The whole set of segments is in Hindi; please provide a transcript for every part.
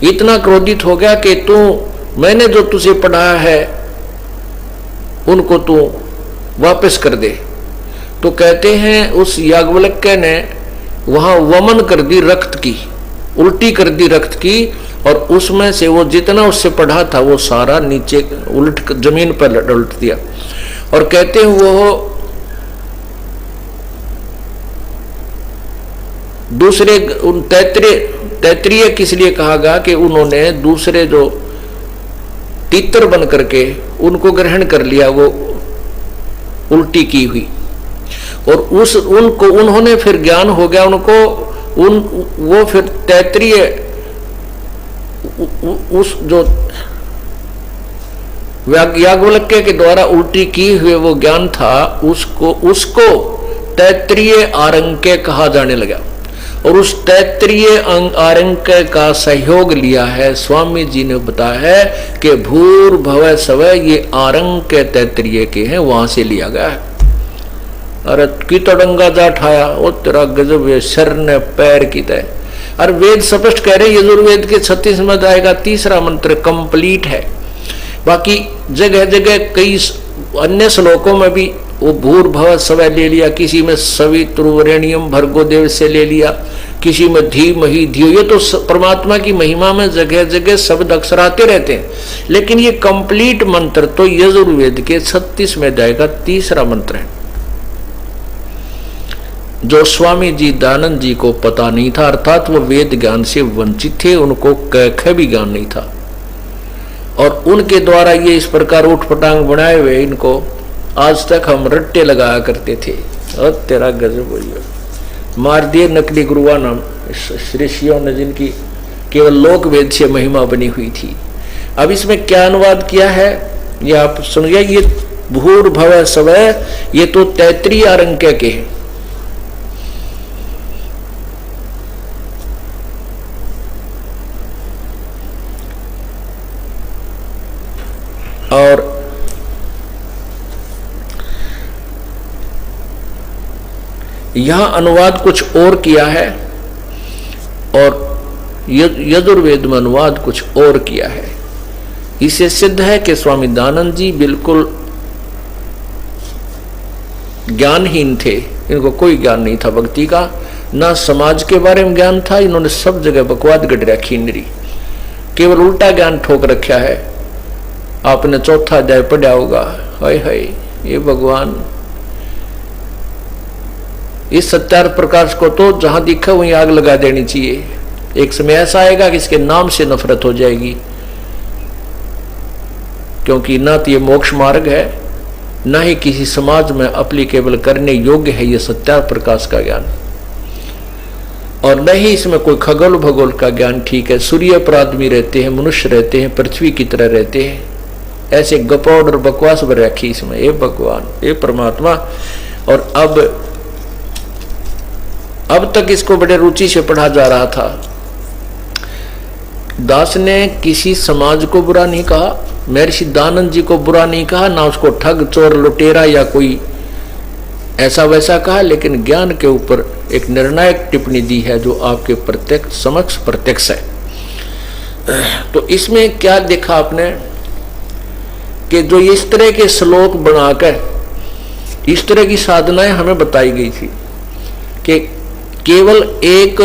इतना क्रोधित हो गया कि तू, मैंने जो तुझे पढ़ाया है उनको तू वापस कर दे। तो कहते हैं उस याज्ञवल्क्य ने वहां वमन कर दी रक्त की, उल्टी कर दी रक्त की, और उसमें से वो जितना उससे पढ़ा था वो सारा नीचे उलट जमीन पर उलट दिया। और कहते हैं वो दूसरे तैत्रीय किस लिए कहा गया कि उन्होंने दूसरे जो तीतर बन करके उनको ग्रहण कर लिया, वो उल्टी की हुई, और उनको उन्होंने फिर ज्ञान हो गया उनको, वो फिर तैत्रीय उस जो याज्ञवल्क्य के द्वारा उल्टी की हुए वो ज्ञान था, उसको तैत्रीय आरंक्य कहा जाने लगा। और उस तैत्रीय आरंक्य का सहयोग लिया है, स्वामी जी ने बताया है कि भूर्भुवः स्वः ये आरंक्य तैत्रीय के हैं, वहां से लिया गया है। अरे की तड़ंगा जा ठाया, वो तेरा गजब है, सर ने पैर की तय। और वेद स्पष्ट कह रहे हैं, यजुर्वेद के 36वें अध्याय का 3रा मंत्र कंप्लीट है। बाकी जगह जगह कई अन्य श्लोकों में भी वो भूर्भुवः स्वः ले लिया, किसी में सवितुर्वरेण्यम भर्गो देव से ले लिया, किसी में धीमहि धियो। ये तो परमात्मा की महिमा में जगह जगह शब्द अक्षर आते रहते हैं, लेकिन ये कंप्लीट मंत्र तो यजुर्वेद के 36वें अध्याय का 3रा मंत्र है, जो स्वामी जी दयानंद जी को पता नहीं था, अर्थात वो वेद ज्ञान से वंचित थे, उनको क भी ज्ञान नहीं था, और उनके द्वारा ये इस प्रकार उठपटांग बनाए हुए इनको आज तक हम रट्टे लगाया करते थे। और तेरा गजब बोलिए, मार दिए नकली गुरुआ नाम ऋषियों ने, जिनकी केवल लोक वेद से महिमा बनी हुई थी। अब इसमें क्या अनुवाद किया है ये आप सुनिए। ये भूर्भुवः स्वः ये तो तैत्रीय आरंक्य के हैं, और यहां अनुवाद कुछ और किया है, और यजुर्वेद में अनुवाद कुछ और किया है। इससे सिद्ध है कि स्वामी दयानंद जी बिल्कुल ज्ञानहीन थे, इनको कोई ज्ञान नहीं था भक्ति का, ना समाज के बारे में ज्ञान था। इन्होंने सब जगह बकवाद गढ़ रखी, इंद्री केवल उल्टा ज्ञान ठोक रखा है। आपने 4था अध्याय पढ़ा होगा, हाय हाय ये भगवान, इस सत्यार्थ प्रकाश को तो जहां दिखा वहीं आग लगा देनी चाहिए। एक समय ऐसा आएगा कि इसके नाम से नफरत हो जाएगी, क्योंकि ना तो ये मोक्ष मार्ग है, ना ही किसी समाज में अप्लीकेबल करने योग्य है ये सत्यार्थ प्रकाश का ज्ञान, और न ही इसमें कोई खगोल भगोल का ज्ञान ठीक है। सूर्य पर आदमी रहते हैं, मनुष्य रहते हैं, पृथ्वी की तरह रहते हैं, ऐसे गपौड़ और बकवास भर रखी इसमें। ये भगवान, ये परमात्मा। और अब तक इसको बड़े रुचि से पढ़ा जा रहा था। दास ने किसी समाज को बुरा नहीं कहा, महर्षि दयानंद जी को बुरा नहीं कहा, ना उसको ठग चोर लुटेरा या कोई ऐसा वैसा कहा, लेकिन ज्ञान के ऊपर एक निर्णायक टिप्पणी दी है जो आपके प्रत्यक्ष समक्ष प्रत्यक्ष है। तो इसमें क्या देखा आपने कि जो इस तरह के श्लोक बनाकर इस तरह की साधनाएं हमें बताई गई थी कि केवल एक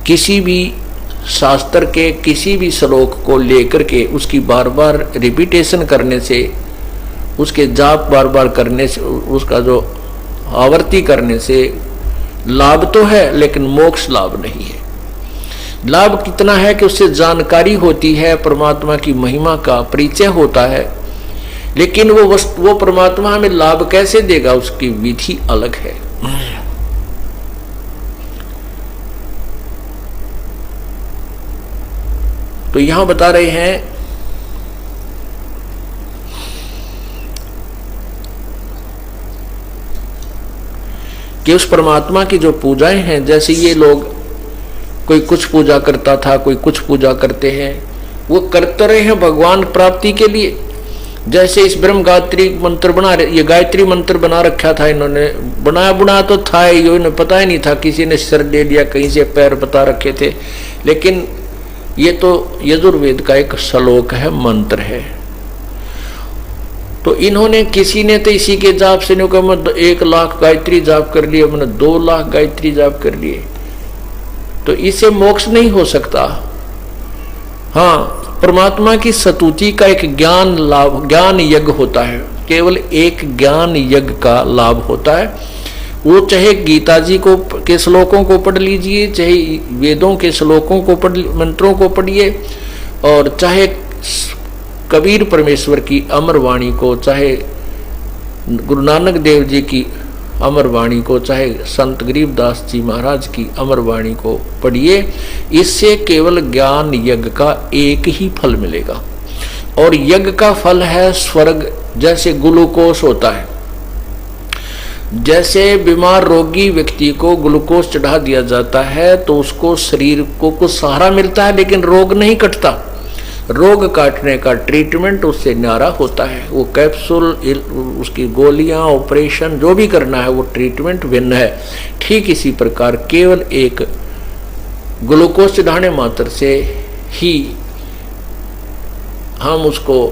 किसी भी शास्त्र के किसी भी श्लोक को लेकर के उसकी बार बार रिपीटेशन करने से, उसके जाप बार बार करने से, उसका जो आवर्ती करने से लाभ तो है, लेकिन मोक्ष लाभ नहीं है। लाभ कितना है कि उससे जानकारी होती है, परमात्मा की महिमा का परिचय होता है, लेकिन वो परमात्मा हमें लाभ कैसे देगा उसकी विधि अलग है। तो यहां बता रहे हैं कि उस परमात्मा की जो पूजाएं हैं, जैसे ये लोग कोई कुछ पूजा करता था, कोई कुछ पूजा करते हैं, वो करते रहे हैं भगवान प्राप्ति के लिए, जैसे इस ब्रह्म गायत्री मंत्र ये गायत्री मंत्र बना रखा था इन्होंने, बना तो था ही, इन्हें पता ही नहीं था, किसी ने सिर दे दिया, कहीं से पैर बता रखे थे, लेकिन ये तो यजुर्वेद का एक श्लोक है, मंत्र है। तो इन्होंने, किसी ने तो इसी के जाप से नहीं कहा मैं 1 लाख गायत्री जाप कर लिए, मैंने 2 लाख गायत्री जाप कर लिए, तो इससे मोक्ष नहीं हो सकता। हाँ, परमात्मा की स्तुति का एक ज्ञान यज्ञ होता है, केवल एक ज्ञान यज्ञ का लाभ होता है। वो चाहे गीता जी के श्लोकों को पढ़ लीजिए, चाहे वेदों के श्लोकों को मंत्रों को पढ़िए, और चाहे कबीर परमेश्वर की अमर वाणी को, चाहे गुरु नानक देव जी की अमर वाणी को, चाहे संत गरीबदास जी महाराज की अमर वाणी को पढ़िए, इससे केवल ज्ञान यज्ञ का एक ही फल मिलेगा। और यज्ञ का फल है स्वर्ग। जैसे ग्लूकोज होता है, जैसे बीमार रोगी व्यक्ति को ग्लूकोज चढ़ा दिया जाता है तो उसको शरीर को कुछ सहारा मिलता है, लेकिन रोग नहीं कटता। रोग काटने का ट्रीटमेंट उससे न्यारा होता है, वो कैप्सूल, उसकी गोलियां, ऑपरेशन जो भी करना है वो ट्रीटमेंट भिन्न है। ठीक इसी प्रकार केवल एक ग्लूकोज चढ़ाने मात्र से ही हम उसको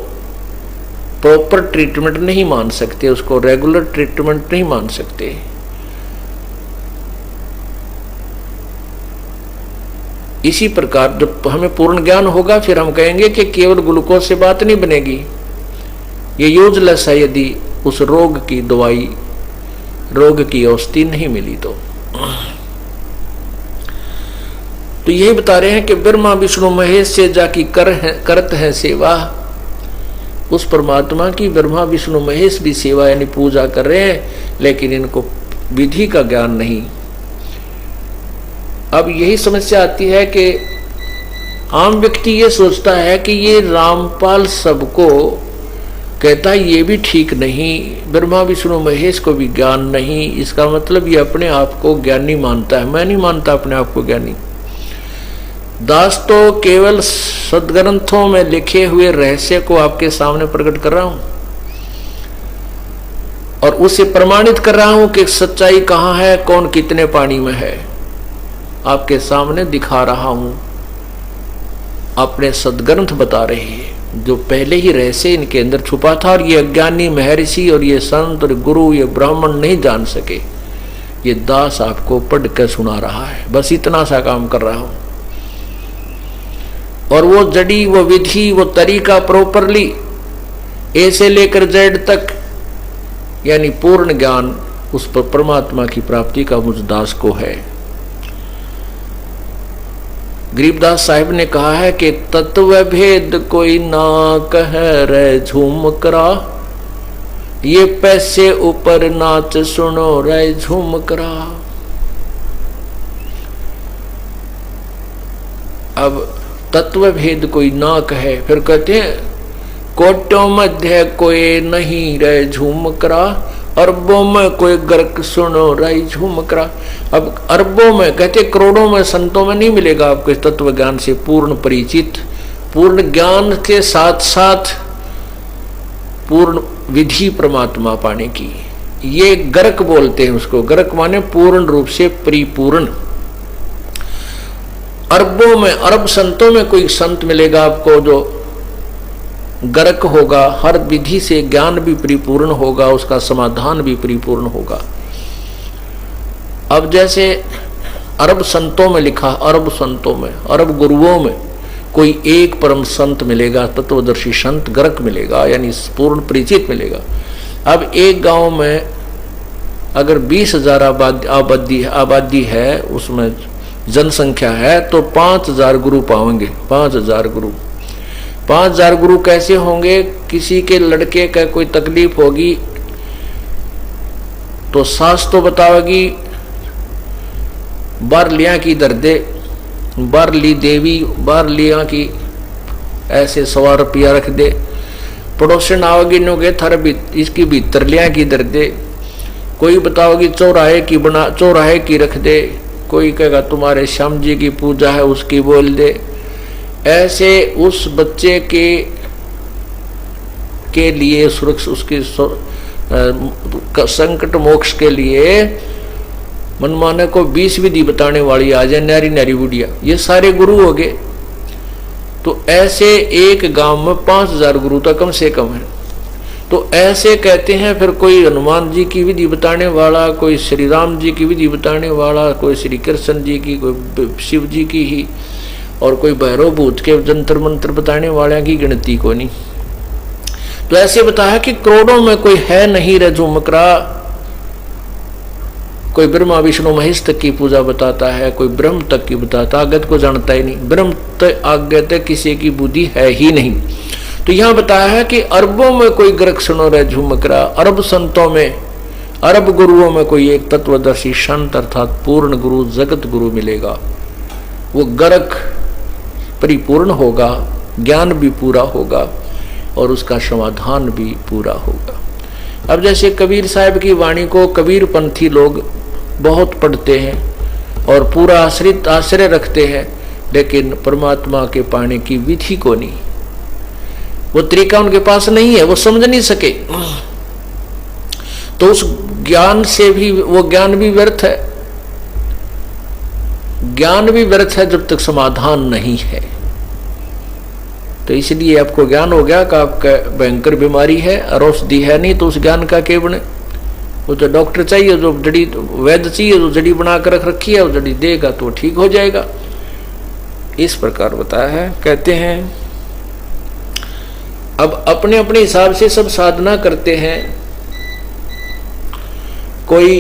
प्रॉपर ट्रीटमेंट नहीं मान सकते, उसको रेगुलर ट्रीटमेंट नहीं मान सकते। इसी प्रकार जब हमें पूर्ण ज्ञान होगा फिर हम कहेंगे कि केवल ग्लूकोज से बात नहीं बनेगी, ये यूजलेस है यदि उस रोग की दवाई, रोग की औषधि नहीं मिली तो यही बता रहे हैं कि ब्रह्मा विष्णु महेश से जाकी करत है सेवा। उस परमात्मा की ब्रह्मा विष्णु महेश भी सेवा यानी पूजा कर रहे हैं, लेकिन इनको विधि का ज्ञान नहीं। अब यही समस्या आती है कि आम व्यक्ति ये सोचता है कि ये रामपाल सबको कहता है, ये भी ठीक नहीं, ब्रह्मा विष्णु महेश को भी ज्ञान नहीं, इसका मतलब ये अपने आप को ज्ञानी मानता है। मैं नहीं मानता अपने आप को ज्ञानी। दास तो केवल सदग्रंथों में लिखे हुए रहस्य को आपके सामने प्रकट कर रहा हूं और उसे प्रमाणित कर रहा हूं कि सच्चाई कहां है, कौन कितने पानी में है, आपके सामने दिखा रहा हूं। अपने सदग्रंथ बता रहे हैं जो पहले ही रहस्य इनके अंदर छुपा था, और ये अज्ञानी महर्षि और ये संत और गुरु, ये ब्राह्मण नहीं जान सके। ये दास आपको पढ़ कर सुना रहा है, बस इतना सा काम कर रहा हूं। और वो जड़ी, वो विधि, वो तरीका प्रॉपरली ए से लेकर जेड तक, यानी पूर्ण ज्ञान उस पर परमात्मा की प्राप्ति का मुझ दास को है। गरीबदास साहिब ने कहा है कि तत्व भेद कोई ना कह रे झूम करा, ये पैसे ऊपर नाच सुनो रे झूम करा। अब तत्व भेद कोई ना कहे, फिर कहते हैं कोटों मध्य कोई नहीं रे झूम करा, अरबों में कोई गर्क सुनो रे झूम करा। अब अरबों में कहते, करोड़ों में, संतों में नहीं मिलेगा आपके तत्व ज्ञान से पूर्ण परिचित, पूर्ण ज्ञान के साथ साथ पूर्ण विधि परमात्मा पाने की। ये गर्क बोलते हैं उसको, गर्क माने पूर्ण रूप से परिपूर्ण। अरबों में, अरब संतों में कोई संत मिलेगा आपको जो गर्क होगा, हर विधि से ज्ञान भी परिपूर्ण होगा, उसका समाधान भी परिपूर्ण होगा। अब जैसे अरब संतों में लिखा, अरब संतों में, अरब गुरुओं में कोई एक परम संत मिलेगा, तत्वदर्शी संत गर्क मिलेगा, यानी पूर्ण परिचित मिलेगा। अब एक गांव में अगर 20,000 आबादी है, उसमें जनसंख्या है, तो 5,000 गुरु पाएंगे। 5,000 गुरु, 5,000 गुरु कैसे होंगे? किसी के लड़के का कोई तकलीफ होगी तो सास तो बतावेगी बारलिया की दर्दे, बारली देवी बारलिया की ऐसे 100 रुपया रख दे। पड़ोसन आओगी नोगे थर भी इसकी भीतर लिया की दर्दे। कोई बताओगी चौराहे की रख दे। कोई कहेगा तुम्हारे श्याम जी की पूजा है उसकी बोल दे। ऐसे उस बच्चे के के लिए सुरक्षा, उसकी संकट मोक्ष के लिए मनमाने को 20 विधि बताने वाली आ जाए, नारी नारी बुढ़िया, ये सारे गुरु हो गए। तो ऐसे एक गांव में 5000 गुरु तो कम से कम है। तो ऐसे कहते हैं, फिर कोई हनुमान जी की विधि बताने वाला, कोई श्री राम जी की विधि बताने वाला, कोई श्री कृष्ण जी की, कोई शिव जी की ही, और कोई भैरव भूत के जंतर मंत्र बताने वाले की गिनती को नहीं। तो ऐसे बताया कि करोड़ों में कोई है नहीं रे झुमकरा, कोई ब्रह्मा विष्णु महेश तक की पूजा बताता है, कोई ब्रह्म तक की बताता, आगे को जानता ही नहीं, ब्रह्म तक आगे तक किसी की बुद्धि है ही नहीं। तो यहां बताया है कि अरबों में कोई ग्रक सुनो रे झुमकरा, अरब संतों में, अरब गुरुओं में कोई एक तत्वदर्शी संत अर्थात पूर्ण गुरु, जगत गुरु मिलेगा। वो ग्रक परिपूर्ण होगा, ज्ञान भी पूरा होगा और उसका समाधान भी पूरा होगा। अब जैसे कबीर साहब की वाणी को कबीर पंथी लोग बहुत पढ़ते हैं और पूरा आश्रय रखते हैं, लेकिन परमात्मा के पाने की विधि को नहीं, वो तरीका उनके पास नहीं है, वो समझ नहीं सके। तो उस ज्ञान से भी, वो ज्ञान भी व्यर्थ है, ज्ञान भी व्यर्थ है जब तक समाधान नहीं है। तो इसलिए आपको ज्ञान हो गया कि आपका भयंकर बीमारी है और औषधि है नहीं, तो उस ज्ञान का क्या बने? वो तो डॉक्टर चाहिए, जो जड़ी वैद्य चाहिए, जो जड़ी बना कर रख रखी है, वो जड़ी देगा तो ठीक हो जाएगा। इस प्रकार बताया है। कहते हैं अब अपने अपने हिसाब से सब साधना करते हैं, कोई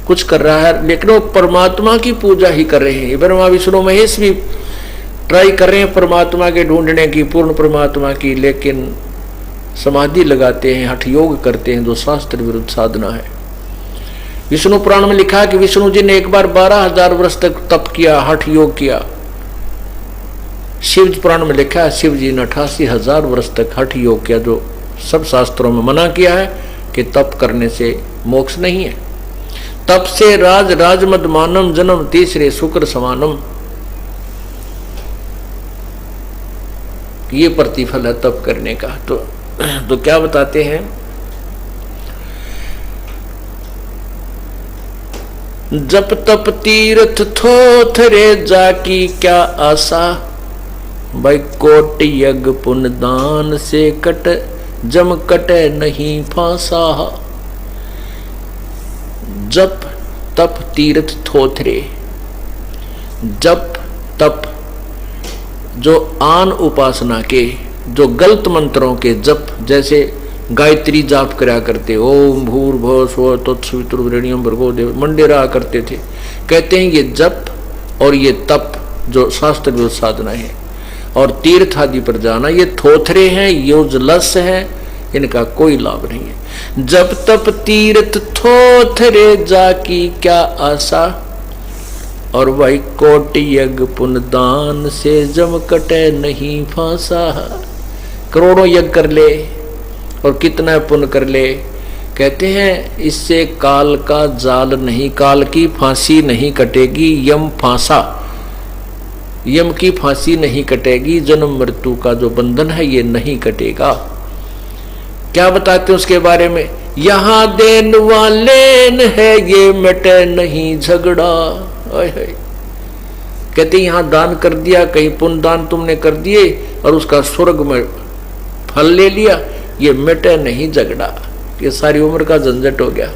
कुछ कर रहा है, लेकिन वो परमात्मा की पूजा ही कर रहे हैं। ब्रह्मा विष्णु महेश भी ट्राई कर रहे हैं परमात्मा के ढूंढने की, पूर्ण परमात्मा की, लेकिन समाधि लगाते हैं, हठ योग करते हैं, जो शास्त्र विरुद्ध साधना है। विष्णु पुराण में लिखा है कि विष्णु जी ने एक बार 12,000 वर्ष तक तप किया, हठ योग किया। शिव पुराण में लिखा है शिव जी ने 88,000 वर्ष तक हठ योग किया, जो सब शास्त्रों में मना किया है कि तप करने से मोक्ष नहीं है। तप से राजमद मानम जन्म तीसरे शुक्र समानम, ये प्रतिफल है तप करने का। तो क्या बताते हैं, जप तप तीर्थ थोथरे जाकी क्या आशा, भाई कोट यज्ञ पुण्य दान से कट जम कटे नहीं फांसा। जप तप तीर्थ थोथरे, जप तप जो आन उपासना के, जो गलत मंत्रों के जप, जैसे गायत्री जाप करा करते, ओम भूर्भुवः स्वः तत्सवितुर्वरेण्यं भर्गो देव, मंडेरा करते थे। कहते हैं ये जप और ये तप जो शास्त्र विरुद्ध साधना है, और तीर्थ आदि पर जाना, ये थोथरे हैं, यूजलेस हैं, इनका कोई लाभ नहीं है। जब तप तीर्थ थोथरे जाकी क्या आशा, और वही कोटि यज्ञ पुण्य दान से जम कटे नहीं फांसा। करोड़ों यज्ञ कर ले और कितना पुण्य कर ले, कहते हैं इससे काल का जाल नहीं, काल की फांसी नहीं कटेगी, यम फांसा, यम की फांसी नहीं कटेगी, जन्म मृत्यु का जो बंधन है ये नहीं कटेगा। क्या बताते हैं उसके बारे में, यहां देन वालेन है ये मिटे नहीं झगड़ा। कहते यहां दान कर दिया, कहीं पुण्य दान तुमने कर दिए और उसका स्वर्ग में फल ले लिया, ये मिटे नहीं झगड़ा, ये सारी उम्र का झंझट हो गया,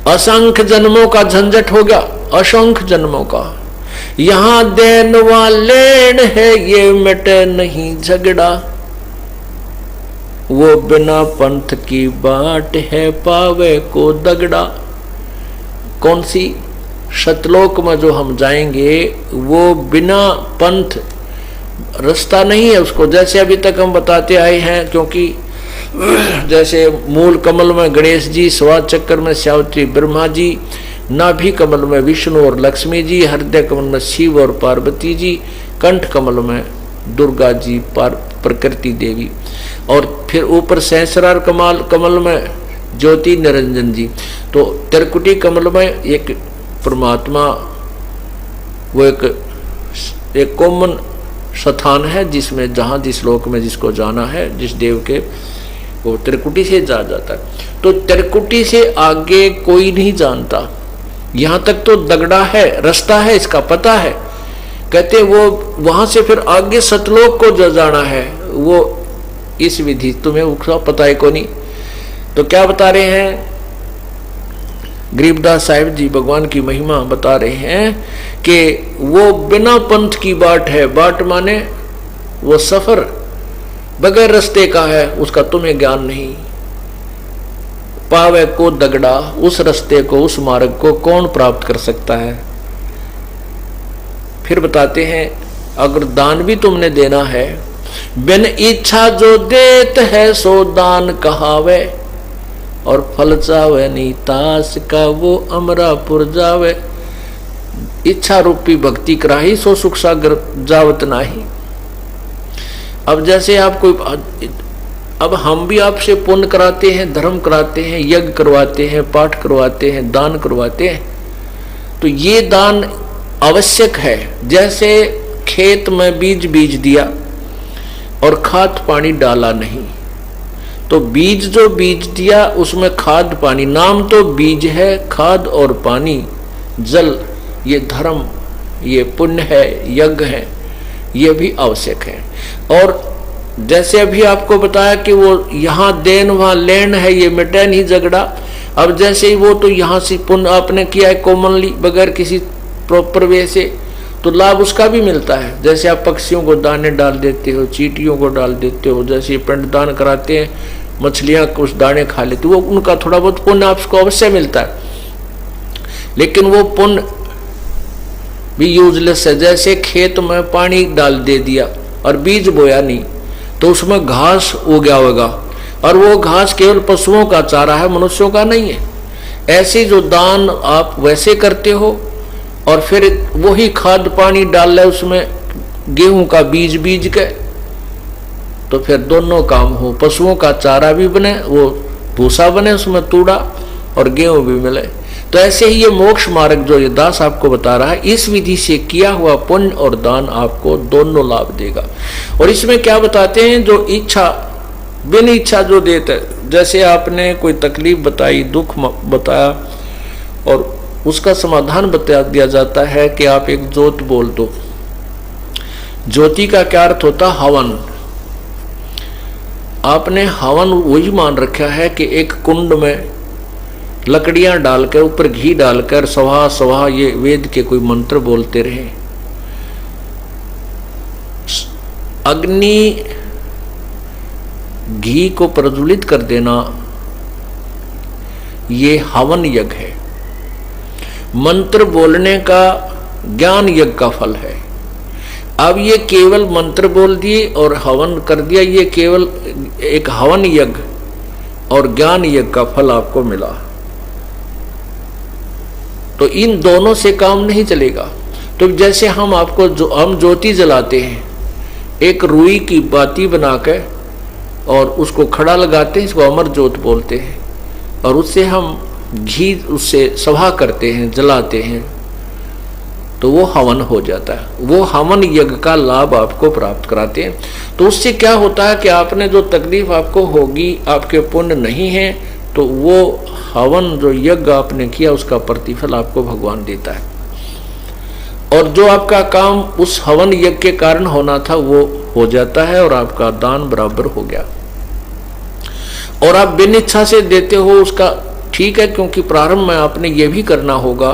असंख्य जन्मों का झंझट हो गया, असंख्य जन्मों का। यहां देन वालेन है ये मिटे नहीं झगड़ा, वो बिना पंथ की बाट है पावे को दगड़ा। कौन सी? सतलोक में जो हम जाएंगे वो बिना पंथ रास्ता नहीं है उसको, जैसे अभी तक हम बताते आए हैं। क्योंकि जैसे मूल कमल में गणेश जी, स्वाद चक्र में सावित्री ब्रह्मा जी, नाभि कमल में विष्णु और लक्ष्मी जी, हृदय कमल में शिव और पार्वती जी, कंठ कमल में दुर्गा जी प्रकृति देवी, और फिर ऊपर सहस्रार कमल में ज्योति निरंजन जी। तो त्रिकुटी कमल में एक परमात्मा, वो एक कॉमन स्थान है जिसमें जहाँ जिस लोक में जिसको जाना है, जिस देव के वो त्रिकुटी से जा जाता है। तो त्रिकुटी से आगे कोई नहीं जानता, यहां तक तो दगड़ा है, रास्ता है, इसका पता है। कहते वो वहां से फिर आगे सतलोक को जो जाना है वो इस विधि तुम्हें उसका पता है को नहीं। तो क्या बता रहे हैं गरीबदास साहिब जी, भगवान की महिमा बता रहे हैं कि वो बिना पंथ की बाट है। बाट माने वो सफर बगैर रास्ते का है, उसका तुम्हें ज्ञान नहीं। पावे को दगड़ा, उस रास्ते को, उस मार्ग को कौन प्राप्त कर सकता है। फिर बताते हैं अगर दान भी तुमने देना है, बिन इच्छा जो देत है सो दान कहावे, और फल चावे नहीं तास का वो अमरापुर जावे। इच्छा रूपी भक्ति कराही सो सुख सागर जावत नाही। अब जैसे आप कोई, अब हम भी आपसे पुण्य कराते हैं, धर्म कराते हैं, यज्ञ करवाते हैं, पाठ करवाते हैं, दान करवाते हैं, तो ये दान आवश्यक है। जैसे खेत में बीज दिया और खाद पानी डाला नहीं, तो बीज जो बीज दिया उसमें खाद पानी, नाम तो बीज है, खाद और पानी, जल, ये धर्म, ये पुण्य है, यज्ञ है, ये भी आवश्यक है। और जैसे अभी आपको बताया कि वो यहाँ देन वहाँ लेन है, ये मिटे नहीं झगड़ा। अब जैसे ही वो तो यहाँ से पुण्य आपने किया है कॉमनली बगैर किसी प्रॉपर वे से, तो लाभ उसका भी मिलता है। जैसे आप पक्षियों को दाने डाल देते हो, चींटियों को डाल देते हो, जैसे पिंडदान कराते हैं, मछलियाँ कुछ दाने खा लेती, वो उनका थोड़ा बहुत पुण्य आपको अवश्य मिलता है। लेकिन वो पुण्य भी यूजलेस है। जैसे खेत में पानी डाल दे दिया और बीज बोया नहीं, तो उसमें घास उगा होगा, और वो घास केवल पशुओं का चारा है, मनुष्यों का नहीं है। ऐसे जो दान आप वैसे करते हो और फिर वही खाद पानी डाल ले उसमें गेहूं का बीज के, तो फिर दोनों काम हो, पशुओं का चारा भी बने, वो भूसा बने उसमें तूड़ा, और गेहूं भी मिले। तो ऐसे ही ये मोक्ष मार्ग जो ये दास आपको बता रहा है, इस विधि से किया हुआ पुण्य और दान आपको दोनों लाभ देगा। और इसमें क्या बताते हैं, जो इच्छा बिन इच्छा जो देते, जैसे आपने कोई तकलीफ बताई, दुख बताया, और उसका समाधान बता दिया जाता है कि आप एक जोत बोल दो। ज्योति का क्या अर्थ होता? हवन। आपने हवन वही मान रखा है कि एक कुंड में लकड़ियां डालकर ऊपर घी डालकर स्वाहा स्वाहा ये वेद के कोई मंत्र बोलते रहे। अग्नि घी को प्रज्वलित कर देना ये हवन यज्ञ है। मंत्र बोलने का ज्ञान यज्ञ का फल है। अब ये केवल मंत्र बोल दिए और हवन कर दिया, ये केवल एक हवन यज्ञ और ज्ञान यज्ञ का फल आपको मिला। तो इन दोनों से काम नहीं चलेगा। तो जैसे हम आपको हम ज्योति जलाते हैं, एक रुई की बाती बनाकर और उसको खड़ा लगाते हैं, इसको अमर ज्योत बोलते हैं, और उससे हम घी उससे सभा करते हैं, जलाते हैं, तो वो हवन हो जाता है। वो हवन यज्ञ का लाभ आपको प्राप्त कराते हैं। तो उससे क्या होता है कि आपने जो तकलीफ आपको होगी, आपके पुण्य नहीं है, तो वो हवन जो यज्ञ आपने किया उसका प्रतिफल आपको भगवान देता है। और जो आपका काम उस हवन यज्ञ के कारण होना था वो हो जाता है, और आपका दान बराबर हो गया। और आप बिन इच्छा से देते हो उसका ठीक है, क्योंकि प्रारंभ में आपने ये भी करना होगा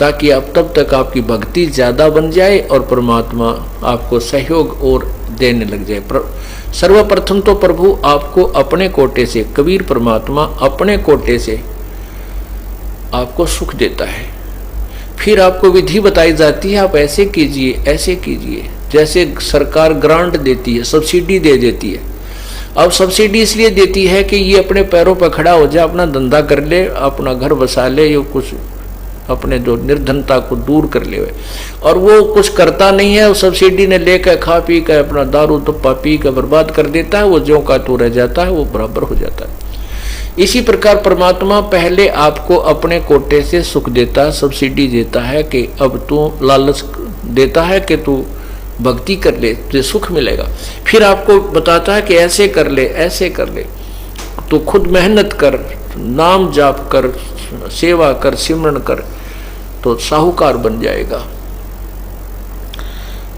ताकि आप तब तक आपकी भक्ति ज्यादा बन जाए और परमात्मा आपको सहयोग और देने लग जाए। सर्वप्रथम तो प्रभु आपको अपने कोटे से, कबीर परमात्मा अपने कोटे से आपको सुख देता है। फिर आपको विधि बताई जाती है, आप ऐसे कीजिए, ऐसे कीजिए। जैसे सरकार ग्रांट देती है, सब्सिडी दे देती है। अब सब्सिडी इसलिए देती है कि ये अपने पैरों पर खड़ा हो जाए, अपना धंधा कर ले, अपना घर बसा ले, ये कुछ अपने जो निर्धनता को दूर कर ले। और वो कुछ करता नहीं है, सब्सिडी ने लेकर खा पी कर अपना दारू तुप्पा पी कर बर्बाद कर देता है, वो ज्यों का तो रह जाता है, वो बराबर हो जाता है। इसी प्रकार परमात्मा पहले आपको अपने कोटे से सुख देता है, सब्सिडी देता है कि अब तू लालच देता है कि तू भक्ति कर ले, तुझे सुख मिलेगा। फिर आपको बताता है कि ऐसे कर ले, ऐसे कर ले। तो खुद मेहनत कर, नाम जाप कर, सेवा कर, सिमरन कर, तो साहूकार बन जाएगा।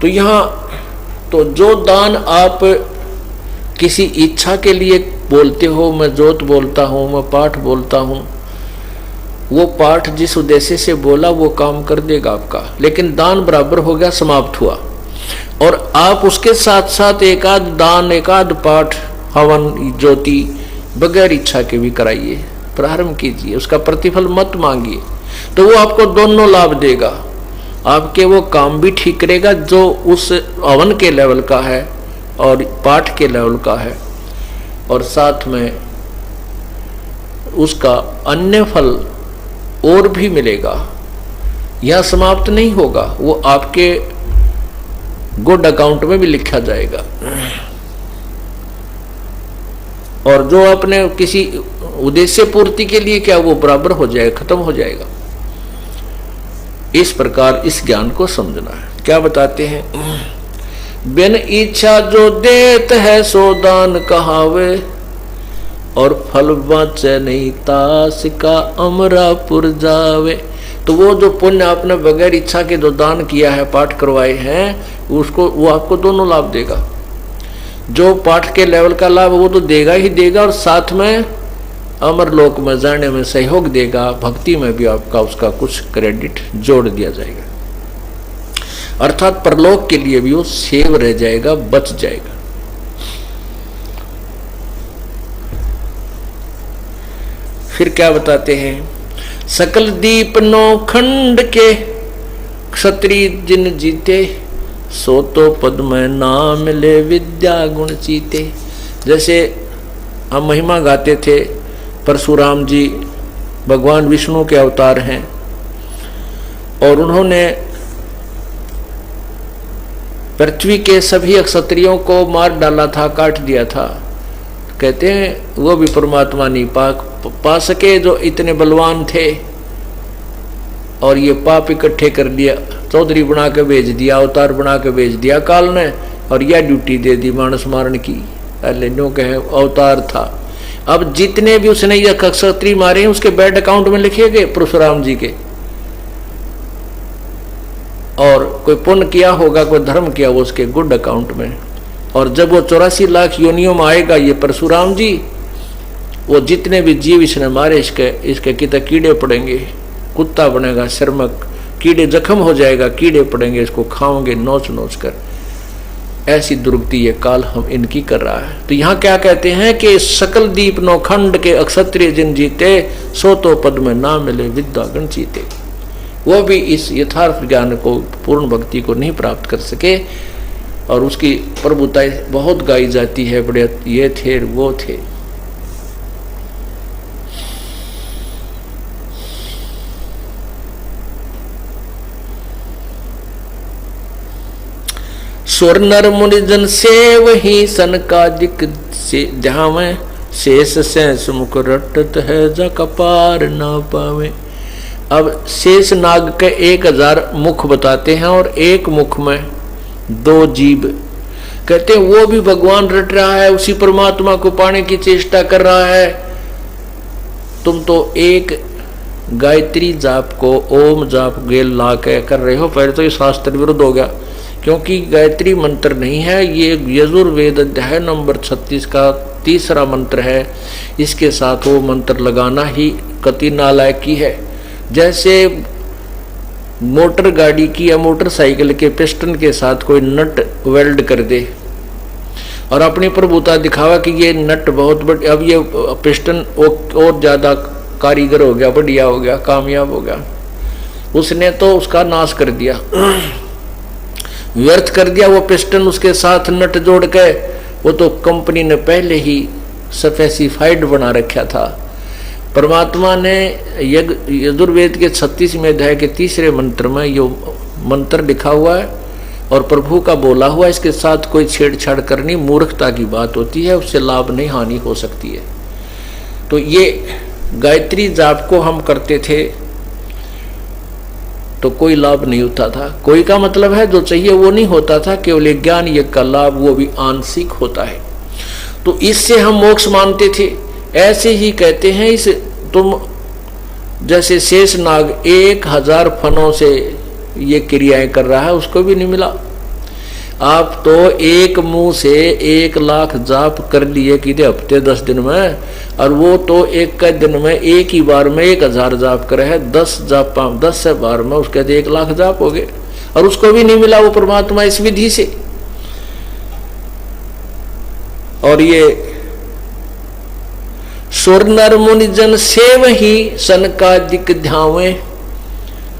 तो यहाँ तो जो दान आप किसी इच्छा के लिए बोलते हो, मैं जोत बोलता हूँ, मैं पाठ बोलता हूँ, वो पाठ जिस उद्देश्य से बोला वो काम कर देगा आपका, लेकिन दान बराबर हो गया, समाप्त हुआ। और आप उसके साथ साथ एक आध दान, एक आध पाठ, हवन, ज्योति बगैर इच्छा के भी कराइए, प्रारंभ कीजिए, उसका प्रतिफल मत मांगिए, तो वो आपको दोनों लाभ देगा। आपके वो काम भी ठीक करेगा जो उस हवन के लेवल का है और पाठ के लेवल का है, और साथ में उसका अन्य फल और भी मिलेगा। यह समाप्त नहीं होगा, वो आपके गुड अकाउंट में भी लिखा जाएगा। और जो आपने किसी उद्देश्य पूर्ति के लिए क्या, वो बराबर हो जाएगा, खत्म हो जाएगा। इस प्रकार इस ज्ञान को समझना है। क्या बताते हैं? बिन इच्छा जो देत है सो दान कहावे, और फल बाँचे नहीं तास का अमरापुर जावे। तो वो जो पुण्य आपने बगैर इच्छा के जो दान किया है, पाठ करवाए हैं, उसको वो आपको दोनों लाभ देगा। जो पाठ के लेवल का लाभ वो तो देगा ही देगा, और साथ में अमर लोक में जाने में सहयोग देगा। भक्ति में भी आपका उसका कुछ क्रेडिट जोड़ दिया जाएगा, अर्थात परलोक के लिए भी वो सेव रह जाएगा, बच जाएगा। फिर क्या बताते हैं? सकल दीप नौ खंड के क्षत्रिय जिन जीते, सो तो पद में नाम मिले विद्या गुण चीते। जैसे हम महिमा गाते थे, परशुराम जी भगवान विष्णु के अवतार हैं, और उन्होंने पृथ्वी के सभी क्षत्रियों को मार डाला था, काट दिया था। कहते हैं वो भी परमात्मा नहीं पा सके जो इतने बलवान थे, और ये पाप इकट्ठे कर लिया, चौधरी बना के भेज दिया, अवतार बना के भेज दिया काल ने, और यह ड्यूटी दे दी मानस मारण की। पहले नो कहे अवतार था। अब जितने भी उसने ये क्षत्रिय मारे हैं उसके बैड अकाउंट में लिखे गए परशुराम जी के, और कोई पुण्य किया होगा, कोई धर्म किया, वो उसके गुड अकाउंट में। और जब वो 84 लाख योनियों में आएगा ये परशुराम जी, वो जितने भी जीव इसने मारे, इसके कितने कीड़े पड़ेंगे, कुत्ता बनेगा शर्मक, कीड़े जख्म हो जाएगा, कीड़े पड़ेंगे, इसको खाओगे नोच नोच कर। ऐसी दुर्गति ये काल हम इनकी कर रहा है। तो यहाँ क्या कहते हैं कि सकल दीप नौ खंड के अक्षत्रिय जिन जीते, सो तो पद में ना मिले विद्या गण जीते। वो भी इस यथार्थ ज्ञान को, पूर्ण भक्ति को नहीं प्राप्त कर सके, और उसकी प्रभुताएं बहुत गाई जाती है, बड़े ये थे वो थे। स्वर नर मुनिजन से वही सनकादिक से, जहां में शेष से मुख रटत है जा कपार ना पावे। अब शेष नाग के 1000 मुख बताते हैं, और एक मुख में 2 जीव। कहते हैं वो भी भगवान रट रहा है, उसी परमात्मा को पाने की चेष्टा कर रहा है। तुम तो एक गायत्री जाप को, ओम जाप गेल ला के कर रहे हो। पहले तो ये शास्त्र विरुद्ध हो गया, क्योंकि गायत्री मंत्र नहीं है, ये यजुर्वेद अध्याय नंबर 36 का 3रा मंत्र है। इसके साथ वो मंत्र लगाना ही कति नालायकी है। जैसे मोटर गाड़ी की या मोटरसाइकिल के पिस्टन के साथ कोई नट वेल्ड कर दे और अपनी प्रभुता दिखावा कि ये नट बहुत बड़ी, अब ये पिस्टन और ज़्यादा कारीगर हो गया, बढ़िया हो गया, कामयाब हो गया, उसने तो उसका नाश कर दिया, व्यर्थ कर दिया वो पिस्टन। उसके साथ नट जोड़ के वो तो कंपनी ने पहले ही स्पेसिफाइड बना रखा था। परमात्मा ने यजुर्वेद के 36वें अध्याय के 3रे मंत्र में यो मंत्र लिखा हुआ है और प्रभु का बोला हुआ, इसके साथ कोई छेड़छाड़ करनी मूर्खता की बात होती है, उससे लाभ नहीं हानि हो सकती है। तो ये गायत्री जाप को हम करते थे तो कोई लाभ नहीं होता था। कोई का मतलब है जो चाहिए वो नहीं होता था, केवल ज्ञान यज्ञ का लाभ वो भी आंशिक होता है। तो इससे हम मोक्ष मानते थे। ऐसे ही कहते हैं इस तुम जैसे शेष नाग 1000 फनों से ये क्रियाएं कर रहा है, उसको भी नहीं मिला। आप तो एक मुंह से 1 लाख जाप कर लिए कि हफ्ते 10 दिन में, और वो तो एक का दिन में एक ही बार में 1000 जाप करे है। 10 जाप 10 से बार में उसके 1 लाख जाप हो गए, और उसको भी नहीं मिला वो परमात्मा इस विधि से। और ये सुर नर मुनि जन सेव ही सनकादिक ध्यावे।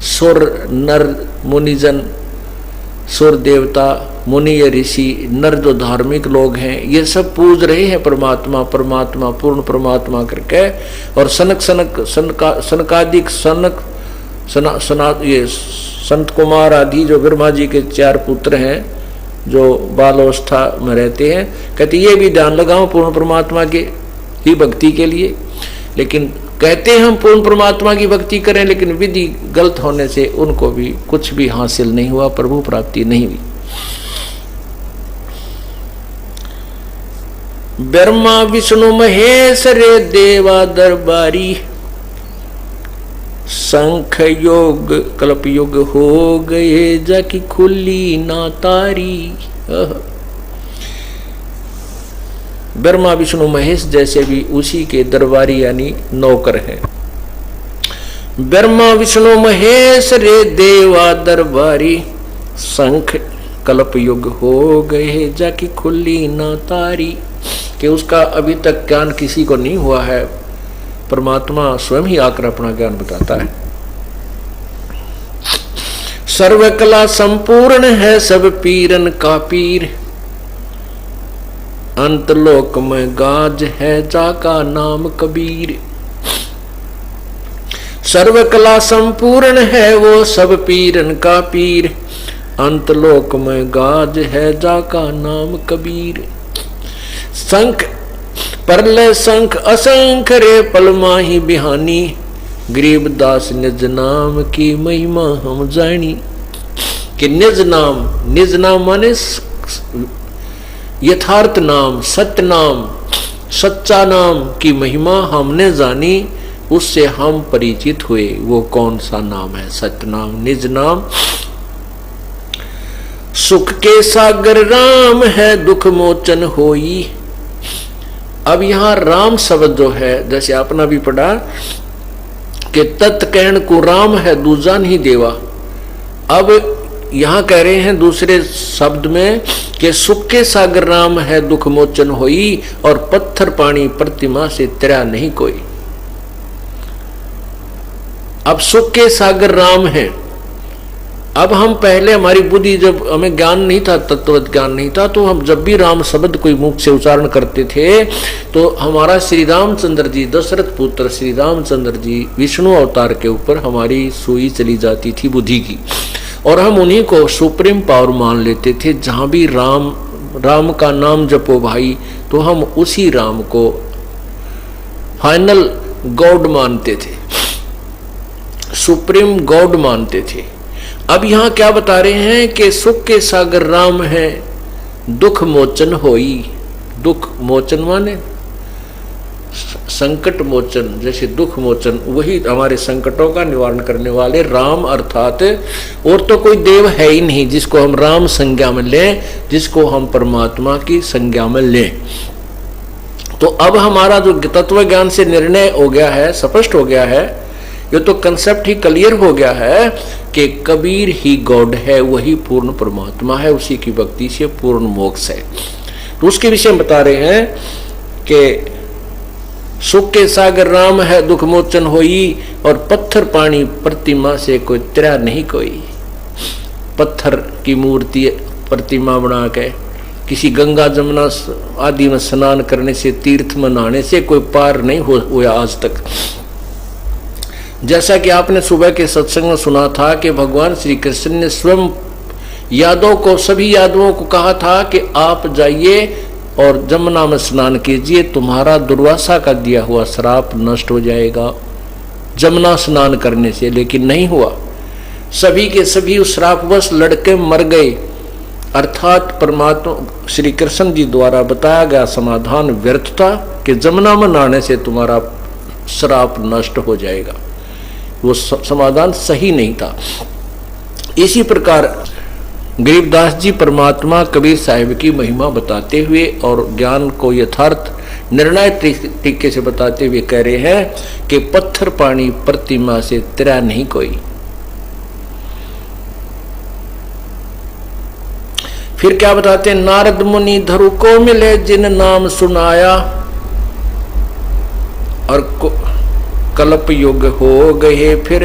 सुर नर मुनि जन, सुर देवता मुनि या ऋषि नर जो धार्मिक लोग हैं, ये सब पूज रहे हैं परमात्मा परमात्मा पूर्ण परमात्मा करके। और सनकादिक ये संत कुमार आदि जो ब्रह्मा जी के 4 पुत्र हैं जो बालावस्था में रहते हैं, कहते ये भी ध्यान लगाओ पूर्ण परमात्मा के ही भक्ति के लिए। लेकिन कहते हैं हम पूर्ण परमात्मा की भक्ति करें, लेकिन विधि गलत होने से उनको भी कुछ भी हासिल नहीं हुआ, प्रभु प्राप्ति नहीं हुई। ब्रह्मा विष्णु महेश रे देवा दरबारी, शंख योग कल्प युग हो गए जाकी खुली ना तारी। ब्रह्मा विष्णु महेश जैसे भी उसी के दरबारी यानी नौकर हैं। ब्रह्मा विष्णु महेश रे देवा दरबारी, शंख कल्प युग हो गए जाकी खुली ना तारी। कि उसका अभी तक ज्ञान किसी को नहीं हुआ है, परमात्मा स्वयं ही आकर अपना ज्ञान बताता है। सर्वकला संपूर्ण है सब पीरन का पीर, अंतलोक में गाज है जाका नाम कबीर। सर्वकला संपूर्ण है वो सब पीरन का पीर, अंतलोक में गाज है जाका नाम कबीर। शंख परलय शंख असंख रे पलमाही बिहानी, गरीबदास निज नाम की महिमा हम जानी। कि निज नाम माने यथार्थ नाम, सत्य नाम, सच्चा नाम की महिमा हमने जानी, उससे हम परिचित हुए। वो कौन सा नाम है? सत्य नाम, निज नाम। सुख के सागर राम है दुख मोचन होई। अब यहां राम शब्द जो है, जैसे आपने भी पढ़ा कि तत्कहन को राम है दूजा नहीं देवा। अब यहां कह रहे हैं दूसरे शब्द में कि सुख के सागर राम है दुख मोचन होई, और पत्थर पानी प्रतिमा से तेरा नहीं कोई। अब सुख के सागर राम है। अब हम पहले हमारी बुद्धि, जब हमें ज्ञान नहीं था, तत्व ज्ञान नहीं था, तो हम जब भी राम शब्द कोई मुख से उच्चारण करते थे तो हमारा श्री रामचंद्र जी, दशरथ पुत्र श्री रामचंद्र जी विष्णु अवतार के ऊपर हमारी सुई चली जाती थी बुद्धि की, और हम उन्हीं को सुप्रीम पावर मान लेते थे। जहां भी राम का नाम जपो भाई, तो हम उसी राम को फाइनल गॉड मानते थे, सुप्रीम गॉड मानते थे। अब यहां क्या बता रहे हैं कि सुख के सागर राम है दुख मोचन होई। दुख मोचन माने संकट मोचन, जैसे दुख मोचन, वही हमारे संकटों का निवारण करने वाले राम, अर्थात और तो कोई देव है ही नहीं जिसको हम राम संज्ञा में लें, जिसको हम परमात्मा की संज्ञा में लें। तो अब हमारा जो तत्व ज्ञान से निर्णय हो गया है, स्पष्ट हो गया है, ये तो कंसेप्ट ही क्लियर हो गया है कि कबीर ही गॉड है, वही पूर्ण परमात्मा है, उसी की भक्ति से पूर्ण मोक्ष है। तो उसके विषय में बता रहे हैं कि सुख के सागर राम है दुख मोचन होई, और पत्थर पानी प्रतिमा से कोई तेरा नहीं कोई। पत्थर की मूर्ति प्रतिमा बना के किसी गंगा जमुना आदि में स्नान करने से, तीर्थ में नहाने से कोई पार नहीं हुआ आज तक। जैसा कि आपने सुबह के सत्संग में सुना था कि भगवान श्री कृष्ण ने स्वयं यादवों को, सभी यादवों को कहा था कि आप जाइए और जमुना में स्नान कीजिए, तुम्हारा दुर्वासा का दिया हुआ श्राप नष्ट हो जाएगा जमुना स्नान करने से। लेकिन नहीं हुआ, सभी के सभी उस श्रापवश लड़के मर गए। अर्थात परमात्मा श्री कृष्ण जी द्वारा बताया गया समाधान व्यर्थ था कि जमुना में नहाने से तुम्हारा श्राप नष्ट हो जाएगा। वो समाधान सही नहीं था। इसी प्रकार गरीबदास जी परमात्मा कबीर साहिब की महिमा बताते हुए और ज्ञान को यथार्थ निर्णय तरीके से बताते हुए कह रहे हैं कि पत्थर पानी प्रतिमा से तेरा नहीं कोई। फिर क्या बताते हैं, नारद मुनि धरु को मिले जिन नाम सुनाया और कल्प युग हो गए फिर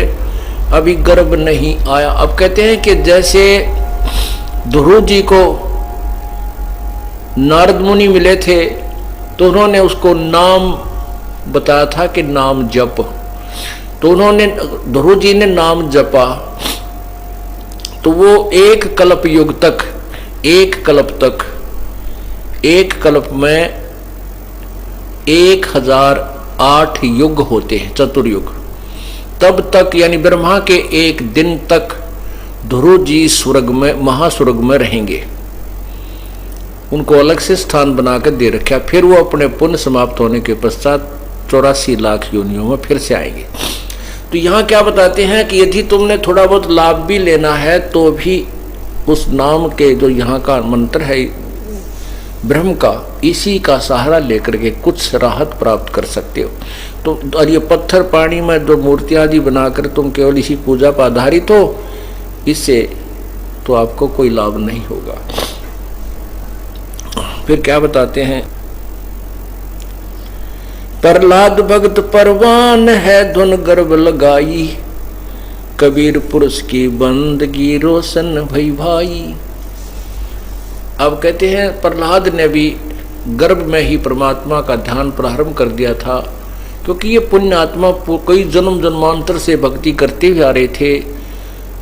अभी गर्भ नहीं आया। अब कहते हैं कि जैसे ध्रुव जी को नारद मुनि मिले थे तो उन्होंने उसको नाम बताया था कि नाम जप, तो उन्होंने ध्रुव जी ने नाम जपा तो वो एक कल्प युग तक, एक कल्प में 1008 युग होते हैं, चतुर्युग। तब तक यानी ब्रह्मा के एक दिन तक ध्रुव जी स्वर्ग में, महास्वर्ग में रहेंगे। उनको अलग से स्थान बनाकर दे रखा। फिर वो अपने पुण्य समाप्त होने के पश्चात 84 लाख योनियों में फिर से आएंगे। तो यहाँ क्या बताते हैं कि यदि तुमने थोड़ा बहुत लाभ भी लेना है तो भी उस नाम के जो यहाँ का मंत्र है ब्रह्म का, इसी का सहारा लेकर के कुछ राहत प्राप्त कर सकते हो। तो और ये पत्थर पानी में जो मूर्तियाँ आदि बनाकर तुम केवल इसी पूजा पर आधारित हो, इससे तो आपको कोई लाभ नहीं होगा। फिर क्या बताते हैं, प्रहलाद भक्त परवान है धुन गर्भ लगाई, कबीर पुरुष की बंदगी रोशन भई भाई। अब कहते हैं प्रहलाद ने भी गर्भ में ही परमात्मा का ध्यान प्रारंभ कर दिया था, क्योंकि ये पुण्य आत्मा कई जन्म जन्मांतर से भक्ति करते हुए आ रहे थे।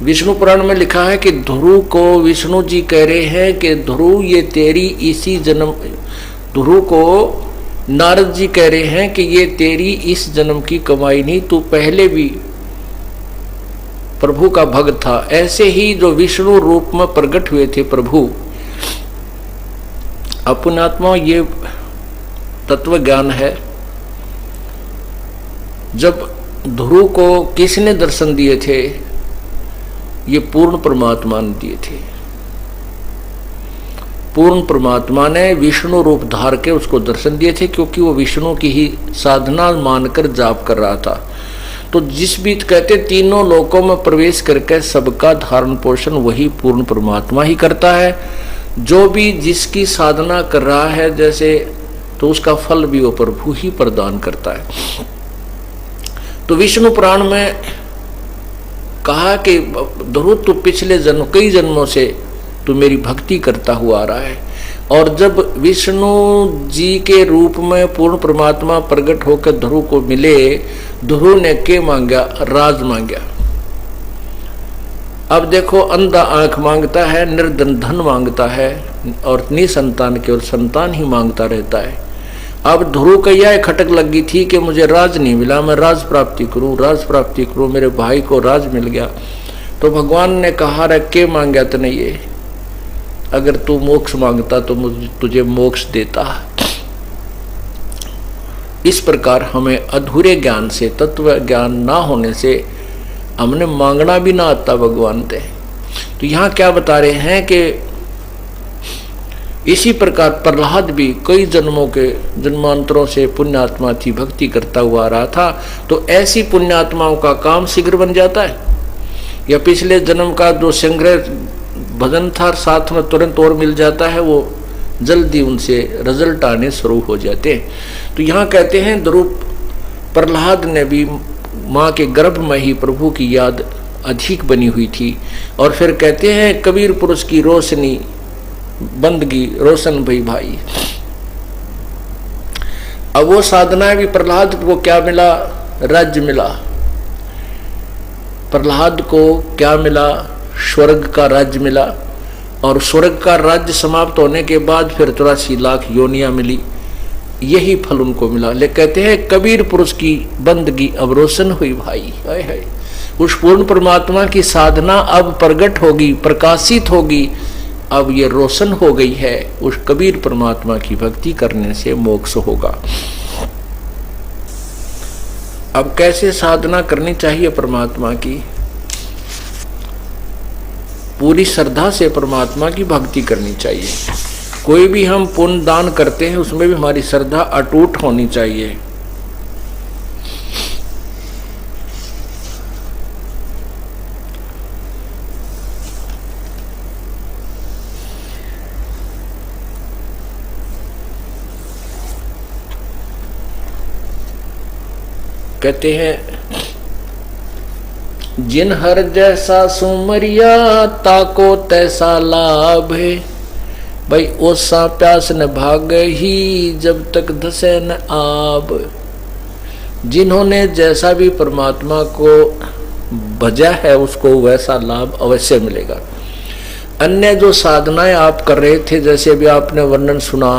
विष्णु पुराण में लिखा है कि ध्रुव को विष्णु जी कह रहे हैं कि ध्रुव ये तेरी इसी जन्म, ध्रुव को नारद जी कह रहे हैं कि ये तेरी इस जन्म की कमाई नहीं, तू पहले भी प्रभु का भक्त था। ऐसे ही जो विष्णु रूप में प्रकट हुए थे प्रभु, अपनात्मा ये तत्व ज्ञान है। जब ध्रुव को किसने दर्शन दिए थे, ये पूर्ण परमात्मा ने दिए थे। पूर्ण परमात्मा ने विष्णु रूप धार के उसको दर्शन दिए थे, क्योंकि वो विष्णु की ही साधना मानकर जाप कर रहा था। तो जिस भी कहते तीनों लोकों में प्रवेश करके सबका धारण पोषण वही पूर्ण परमात्मा ही करता है। जो भी जिसकी साधना कर रहा है जैसे, तो उसका फल भी वो प्रभु ही प्रदान करता है। तो विष्णु पुराण में कहा कि ध्रुव तू पिछले जन्म, कई जन्मों से तू मेरी भक्ति करता हुआ आ रहा है। और जब विष्णु जी के रूप में पूर्ण परमात्मा प्रकट होकर ध्रुव को मिले, ध्रुव ने क्या मांगा, राज मांगा। अब देखो, अंधा आंख मांगता है, निर्धन धन मांगता है, और निसंतान केवल संतान ही मांगता रहता है। अब ध्रुव को यह खटक लगी थी कि मुझे राज नहीं मिला, मैं राज प्राप्ति करूं, राज प्राप्ति करूं। मेरे भाई को राज मिल गया तो भगवान ने कहा, रे के मांगा तो नहीं, ये अगर तू मोक्ष मांगता तो मुझे तुझे मोक्ष देता। इस प्रकार हमें अधूरे ज्ञान से, तत्व ज्ञान ना होने से हमने मांगना भी ना आता भगवान से। तो यहाँ क्या बता रहे हैं कि इसी प्रकार प्रहलाद भी कई जन्मों के जन्मांतरों से पुण्यात्मा थी, भक्ति करता हुआ आ रहा था। तो ऐसी पुण्यात्माओं का काम शीघ्र बन जाता है, या पिछले जन्म का जो संग्रह भजन था साथ में तुरंत और मिल जाता है, वो जल्दी उनसे रिजल्ट आने शुरू हो जाते हैं। तो यहाँ कहते हैं ध्रुव प्रहलाद ने भी माँ के गर्भ में ही प्रभु की याद अधिक बनी हुई थी। और फिर कहते हैं कबीर पुरुष की रोशनी बंदगी रोशन भई भाई। अब वो साधना भी प्रहलाद को क्या मिला, राज्य मिला। प्रहलाद को क्या मिला, स्वर्ग का राज्य मिला। और स्वर्ग का राज्य समाप्त होने के बाद फिर 84 लाख योनियां मिली, यही फल उनको मिला। ले कहते हैं कबीर पुरुष की बंदगी अब रोशन हुई भाई। हाय हाय, उस पूर्ण परमात्मा की साधना अब प्रकट होगी, प्रकाशित होगी, अब ये रोशन हो गई है, उस कबीर परमात्मा की भक्ति करने से मोक्ष होगा। अब कैसे साधना करनी चाहिए परमात्मा की? पूरी श्रद्धा से परमात्मा की भक्ति करनी चाहिए। कोई भी हम पुण्य दान करते हैं उसमें भी हमारी श्रद्धा अटूट होनी चाहिए। कहते हैं जिन हर जैसा सुमरिया ताको तैसा लाभ है। भाई ओसा प्यास न भाग ही जब तक धसे न आब। जिन्होंने जैसा भी परमात्मा को भजा है उसको वैसा लाभ अवश्य मिलेगा। अन्य जो साधनाएं आप कर रहे थे, जैसे भी आपने वर्णन सुना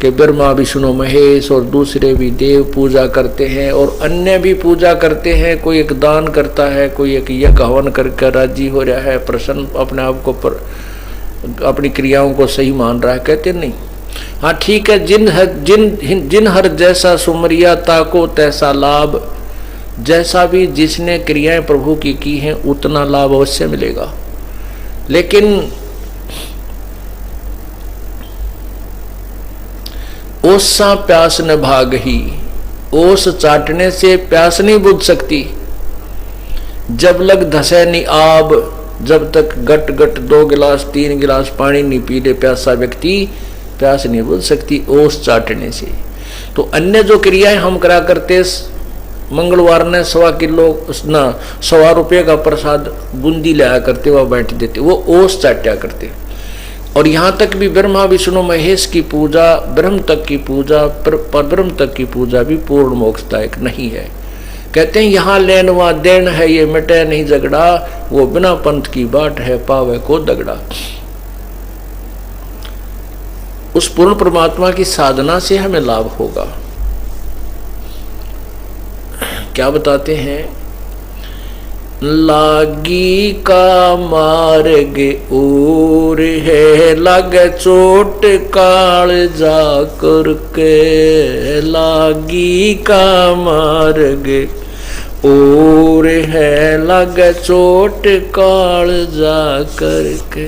कि ब्रह्मा विष्णु महेश और दूसरे भी देव पूजा करते हैं और अन्य भी पूजा करते हैं। कोई एक दान करता है, कोई एक यज्ञ हवन करके राजी हो रहा है, प्रसन्न अपने आप को पर अपनी क्रियाओं को सही मान रहा है। कहते नहीं, हाँ ठीक है, जिन हर जैसा सुमरिया ताको तैसा लाभ। जैसा भी जिसने क्रियाएं प्रभु की हैं उतना लाभ अवश्य मिलेगा। लेकिन ओसा प्यास न भाग ही, ओस चाटने से प्यास नहीं बुझ सकती। जब लग धसे नहीं आब, जब तक गट गट 2 गिलास 3 गिलास पानी नहीं पी ले प्यासा व्यक्ति, प्यास नहीं बुझ सकती ओस चाटने से। तो अन्य जो क्रियाएं हम करा करते, मंगलवार ने 1.25 किलो ना 1.25 रुपये का प्रसाद बूंदी लाया करते, वह बैठ देते, वो ओस चाटा करते। और यहाँ तक भी ब्रह्मा विष्णु महेश की पूजा, ब्रह्म तक की पूजा, परब्रह्म तक की पूजा भी पूर्ण मोक्षदायक नहीं है। कहते हैं यहाँ लेन व देन है, ये मिटे नहीं झगड़ा, वो बिना पंथ की बाट है पावे को दगड़ा। उस पूर्ण परमात्मा की साधना से हमें लाभ होगा। क्या बताते हैं? लागी का मार्ग और है, लगे चोट काल जा करके। लागी का मार्ग और है, लगे चोट काल जा करके।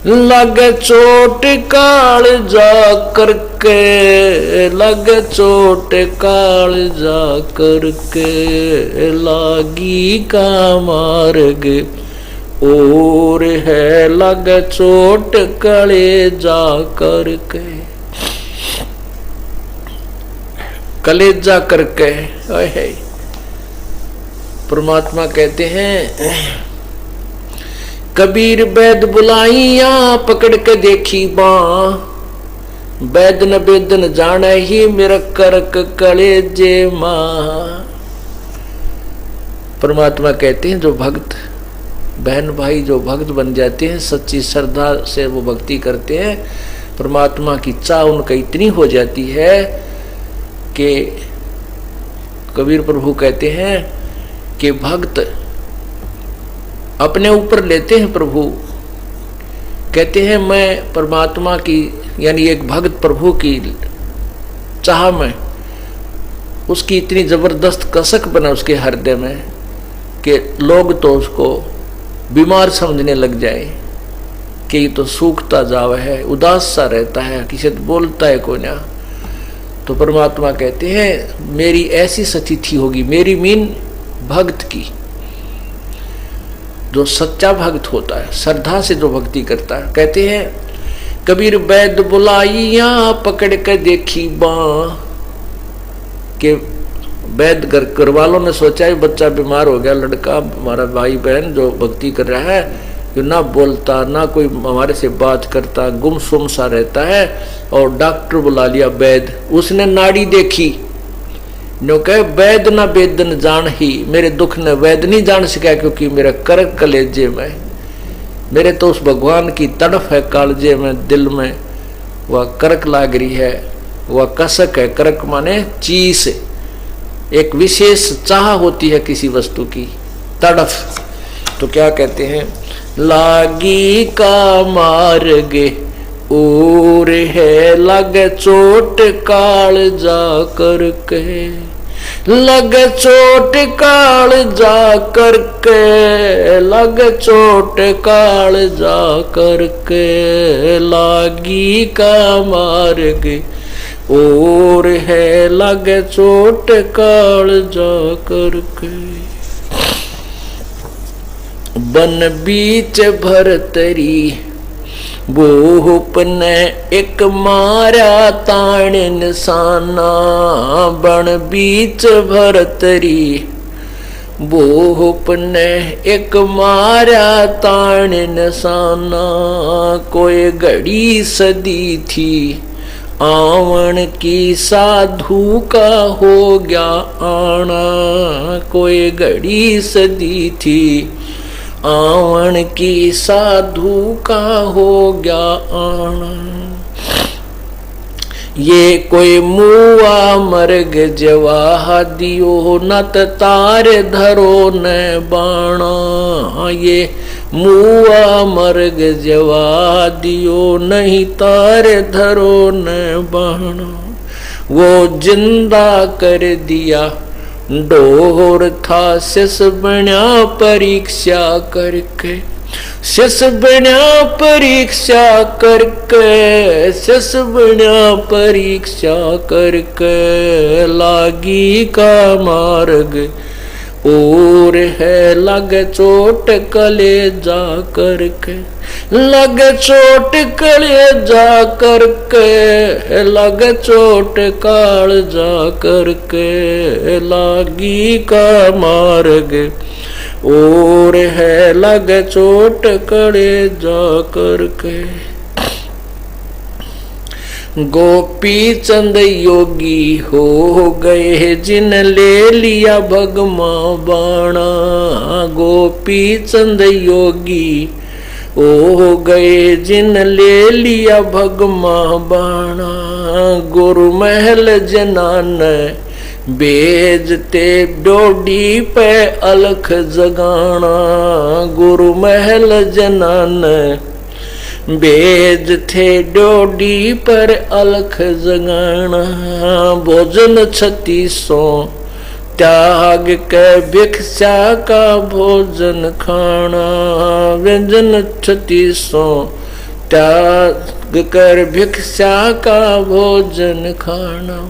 लगे चोट काल जा करके, लगे चोट काल जा करके। लागी का मार्ग और है, लगे चोट कले जा करके। कलेजा करके परमात्मा कहते हैं, कबीर बैद बुलाइया पकड़ के देखी बाँ। बैद न बेद न जाने ही मेरा करक कलेजे माँ। परमात्मा कहते हैं जो भक्त बहन भाई जो भक्त बन जाते हैं, सच्ची श्रद्धा से वो भक्ति करते हैं, परमात्मा की चाह उनका इतनी हो जाती है कि कबीर प्रभु कहते हैं कि भक्त अपने ऊपर लेते हैं। प्रभु कहते हैं मैं परमात्मा की यानी एक भक्त प्रभु की चाह में उसकी इतनी जबरदस्त कसक बना उसके हृदय में कि लोग तो उसको बीमार समझने लग जाए कि ये तो सूखता जावा है, उदास सा रहता है, किसी से बोलता है कोई ना। तो परमात्मा कहते हैं मेरी ऐसी स्थिति होगी, मेरी मीन भक्त की, जो सच्चा भक्त होता है, श्रद्धा से जो भक्ति करता है। कहते हैं कबीर बैद बुलाइया पकड़ के देखी बाँ। के वैद घर वालों ने सोचा है बच्चा बीमार हो गया, लड़का हमारा भाई बहन जो भक्ति कर रहा है, जो ना बोलता ना कोई हमारे से बात करता, गुमसुम सा रहता है, और डॉक्टर बुला लिया वैद। उसने नाड़ी देखी, नो कहे वैद ना वेदन जान ही, मेरे दुख ने वैद नहीं जान सका क्योंकि मेरा करक कलेजे में, मेरे तो उस भगवान की तड़फ है कालजे में, दिल में वह करक लाग रही है, वह कसक है। करक माने चीस, एक विशेष चाह होती है किसी वस्तु की, तड़फ। तो क्या कहते हैं लागी का मार्ग और है लग चोट काल जा करके, लग चोट काल जा करके, लग चोट काल जा करके, लागी का मार्ग और है लग चोट काल जा करके। बन बीच भरतरी भूप ने एक मारा ताण निशाना, बन बीच भरतरी भूप ने एक मारा ताण निशाना, कोई घड़ी सदी थी आवन की साधु का हो गया आना, कोई घड़ी सदी थी आवन की साधु का हो गया आना। ये कोई मुआ मर्ग जवा दियो नत तार धरो न बाणा, ये मुआ मर्ग जवा दियो नहीं तार धरो न बाणा। वो जिंदा कर दिया डोर था शिष बना परीक्षा करके, शिष बना परीक्षा करके, शिष बना परीक्षा करके, लागी का मार्ग और है लग चोट कले जा करके, लग चोट कले जा करके, लग चोट काल जा करके, लागी का मार्ग और है लग चोट कले जा करके। गोपी चंद योगी हो गए जिन ले लिया भगमा बाणा, गोपी चंद योगी हो गए जिन ले लिया भगमा बाणा। गुरु महल जनान बेजते डोडी पे अलख जगाना, गुरु महल जनान बेज थे डोडी पर अलख जगाना। भोजन 3600 त्याग के भिक्षा का भोजन खाना, व्यंजन 3600 त्याग कर भिक्षा का भोजन खाना।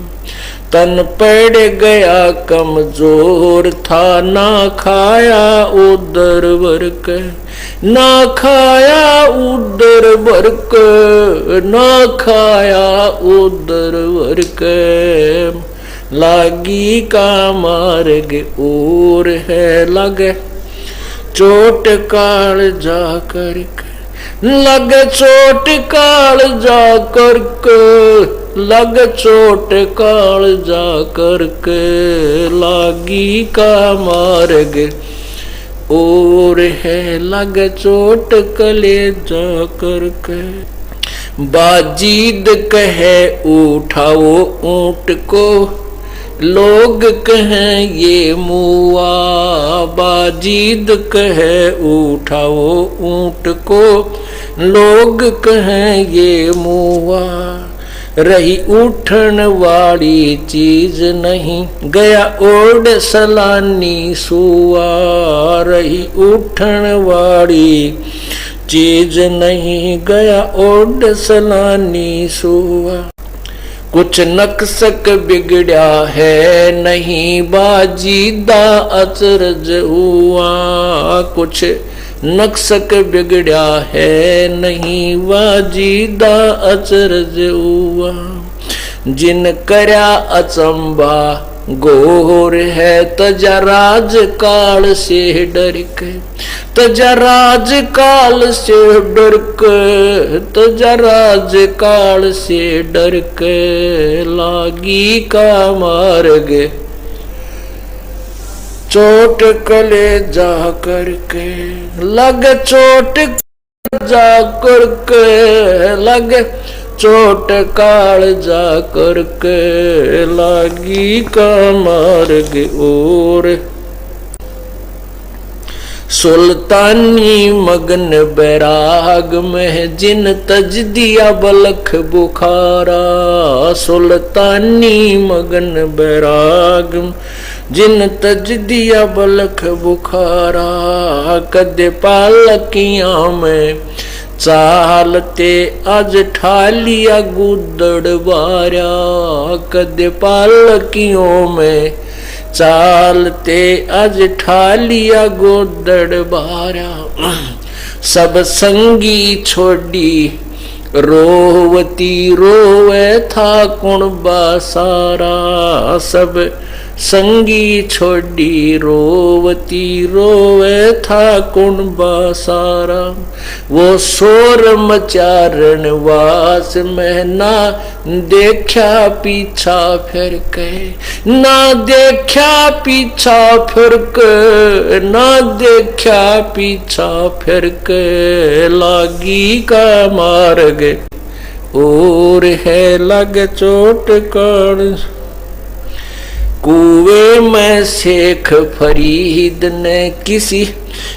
तन पड़ गया कमजोर था ना खाया उदर वर्क, ना खाया उदर वर्क, ना खाया उदर वर्क, लागी का मार्ग और है लग चोट काल जा करके, लग चोट काल जा करके, लग चोट काल जा करके, लागी का मार्ग और है लग चोट कले जा करके। बाजीद कहे उठाओ ऊंट को, लोग कहें ये मुआ, बाजीद कहे उठाओ ऊंट को, लोग कहें ये मुआ। रही उठन वाली चीज नहीं गया ओढ़ सलानी सुआ, रही उठन वाली चीज नहीं गया ओढ़ सलानी सुआ। कुछ नक्सक बिगड़ा है नहीं बाजीदा अचरज हुआ, कुछ नक्सक बिगड़ा है नहीं वाजीदा अचरज हुआ। जिन करया अचंबा गोर है तजा राज काल से डर के, तजा राज काल से डर के, तजा राज काल से डर के, लागी का मार्ग चोट कले जा करके, लग चोट जा करके, लग चोट काल जा करके, लागी का मार्ग और सुल्तानी मगन बैराग में जिन तज दिया बलख बुखारा। सुल्तानी मगन बैराग जिन तज दिया बलख बुखारा। कद पालकियां में चालते आज ठालिया गुदड़ बारा। कद पालकियों में चालते आज ठालिया गुदड़ बारा। सब संगी छोड़ी रोवती रोवे था कुणबा सारा। सब संगी छोड़ी रोवती रोवे था कुणबा सारा। वो शोर मचारण वास में ना देखा पीछा फिर के। ना देखा पीछा फिर के। ना देखा पीछा फिर के। लागी का मार्ग और है लग चोट कण। कुएं में शेख फरीद ने किसी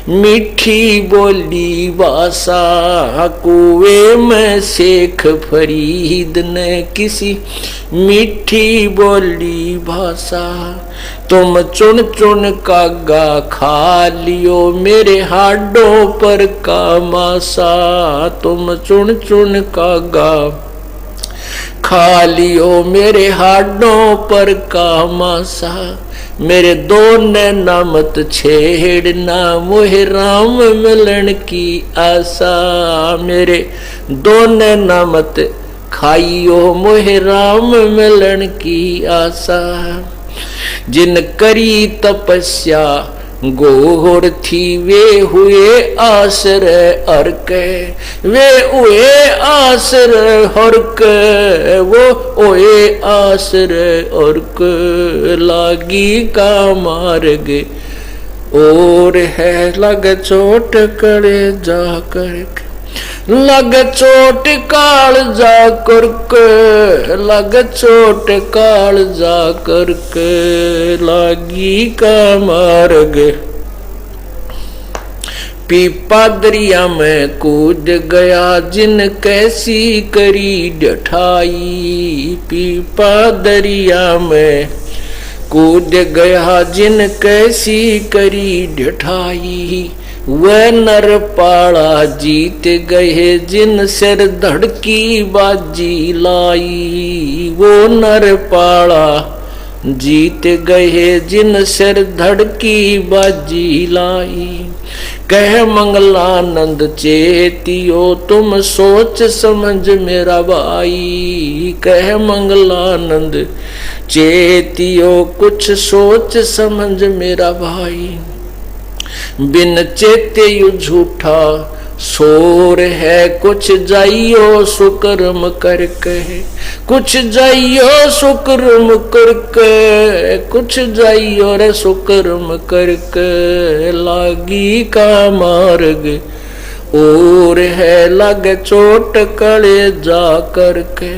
मीठी बोली भाषा। कुएं में शेख फरीद ने किसी मीठी बोली भाषा। तुम चुन चुन कागा खा लियो मेरे हाडों पर का मासा। तुम चुन चुन कागा खा लियो मेरे हाडों पर का मासा। मेरे दो नैना मत छेड़ना मोहे राम मिलन की आशा। मेरे दो नैना मत खाइयो मोहे राम मिलन की आशा। जिन करी तपस्या गोर थी वे हुए आश्रय अर्क। वे हुए आश्रय हर्क। वो हुए आश्रय अर्क। लागी का मार्ग और है लग चोट करे जा करके। लग चोट काल जा करके। लग चोट काल जा करके। लागी का मार्ग पीपा दरिया में कूद गया जिन कैसी करी डठाई। पीपा दरिया में कूद गया जिन कैसी करी डठाई। वह नर पाड़ा जीत गए जिन सिर धड़की बाजी लाई। वो नर पाड़ा जीत गए जिन सिर धड़की बाजी लाई। कह मंगलानंद चेतियो तुम सोच समझ मेरा भाई। कह मंगलानंद चेतियो कुछ सोच समझ मेरा भाई। बिन चेते यु झूठा शोर है कुछ जाइयो सुकर्म करके। कुछ जाइयो सुकर्म करके। कुछ जाइयो रे सुकर्म करके। लागी का मार्ग और है लग चोट कले जा करके।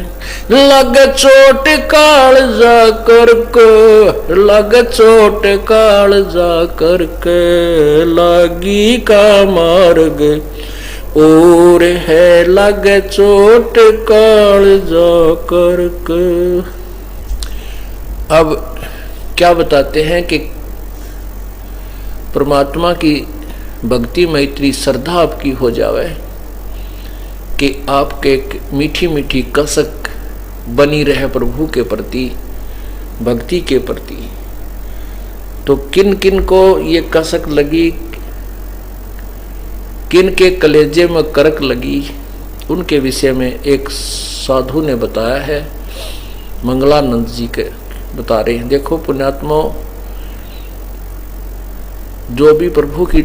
लग चोट काल जा करके। लग चोट काल जा करके। लागी का मार्ग और है लग चोट काल जा करके। अब क्या बताते हैं कि परमात्मा की भक्ति में इतनी श्रद्धा आपकी हो जावे कि आपके मीठी मीठी कसक बनी रहे प्रभु के प्रति, भक्ति के प्रति। तो किन किन को ये कसक लगी, किन के कलेजे में करक लगी, उनके विषय में एक साधु ने बताया है। मंगलानंद जी के बता रहे हैं। देखो पुण्यात्माओं, जो भी प्रभु की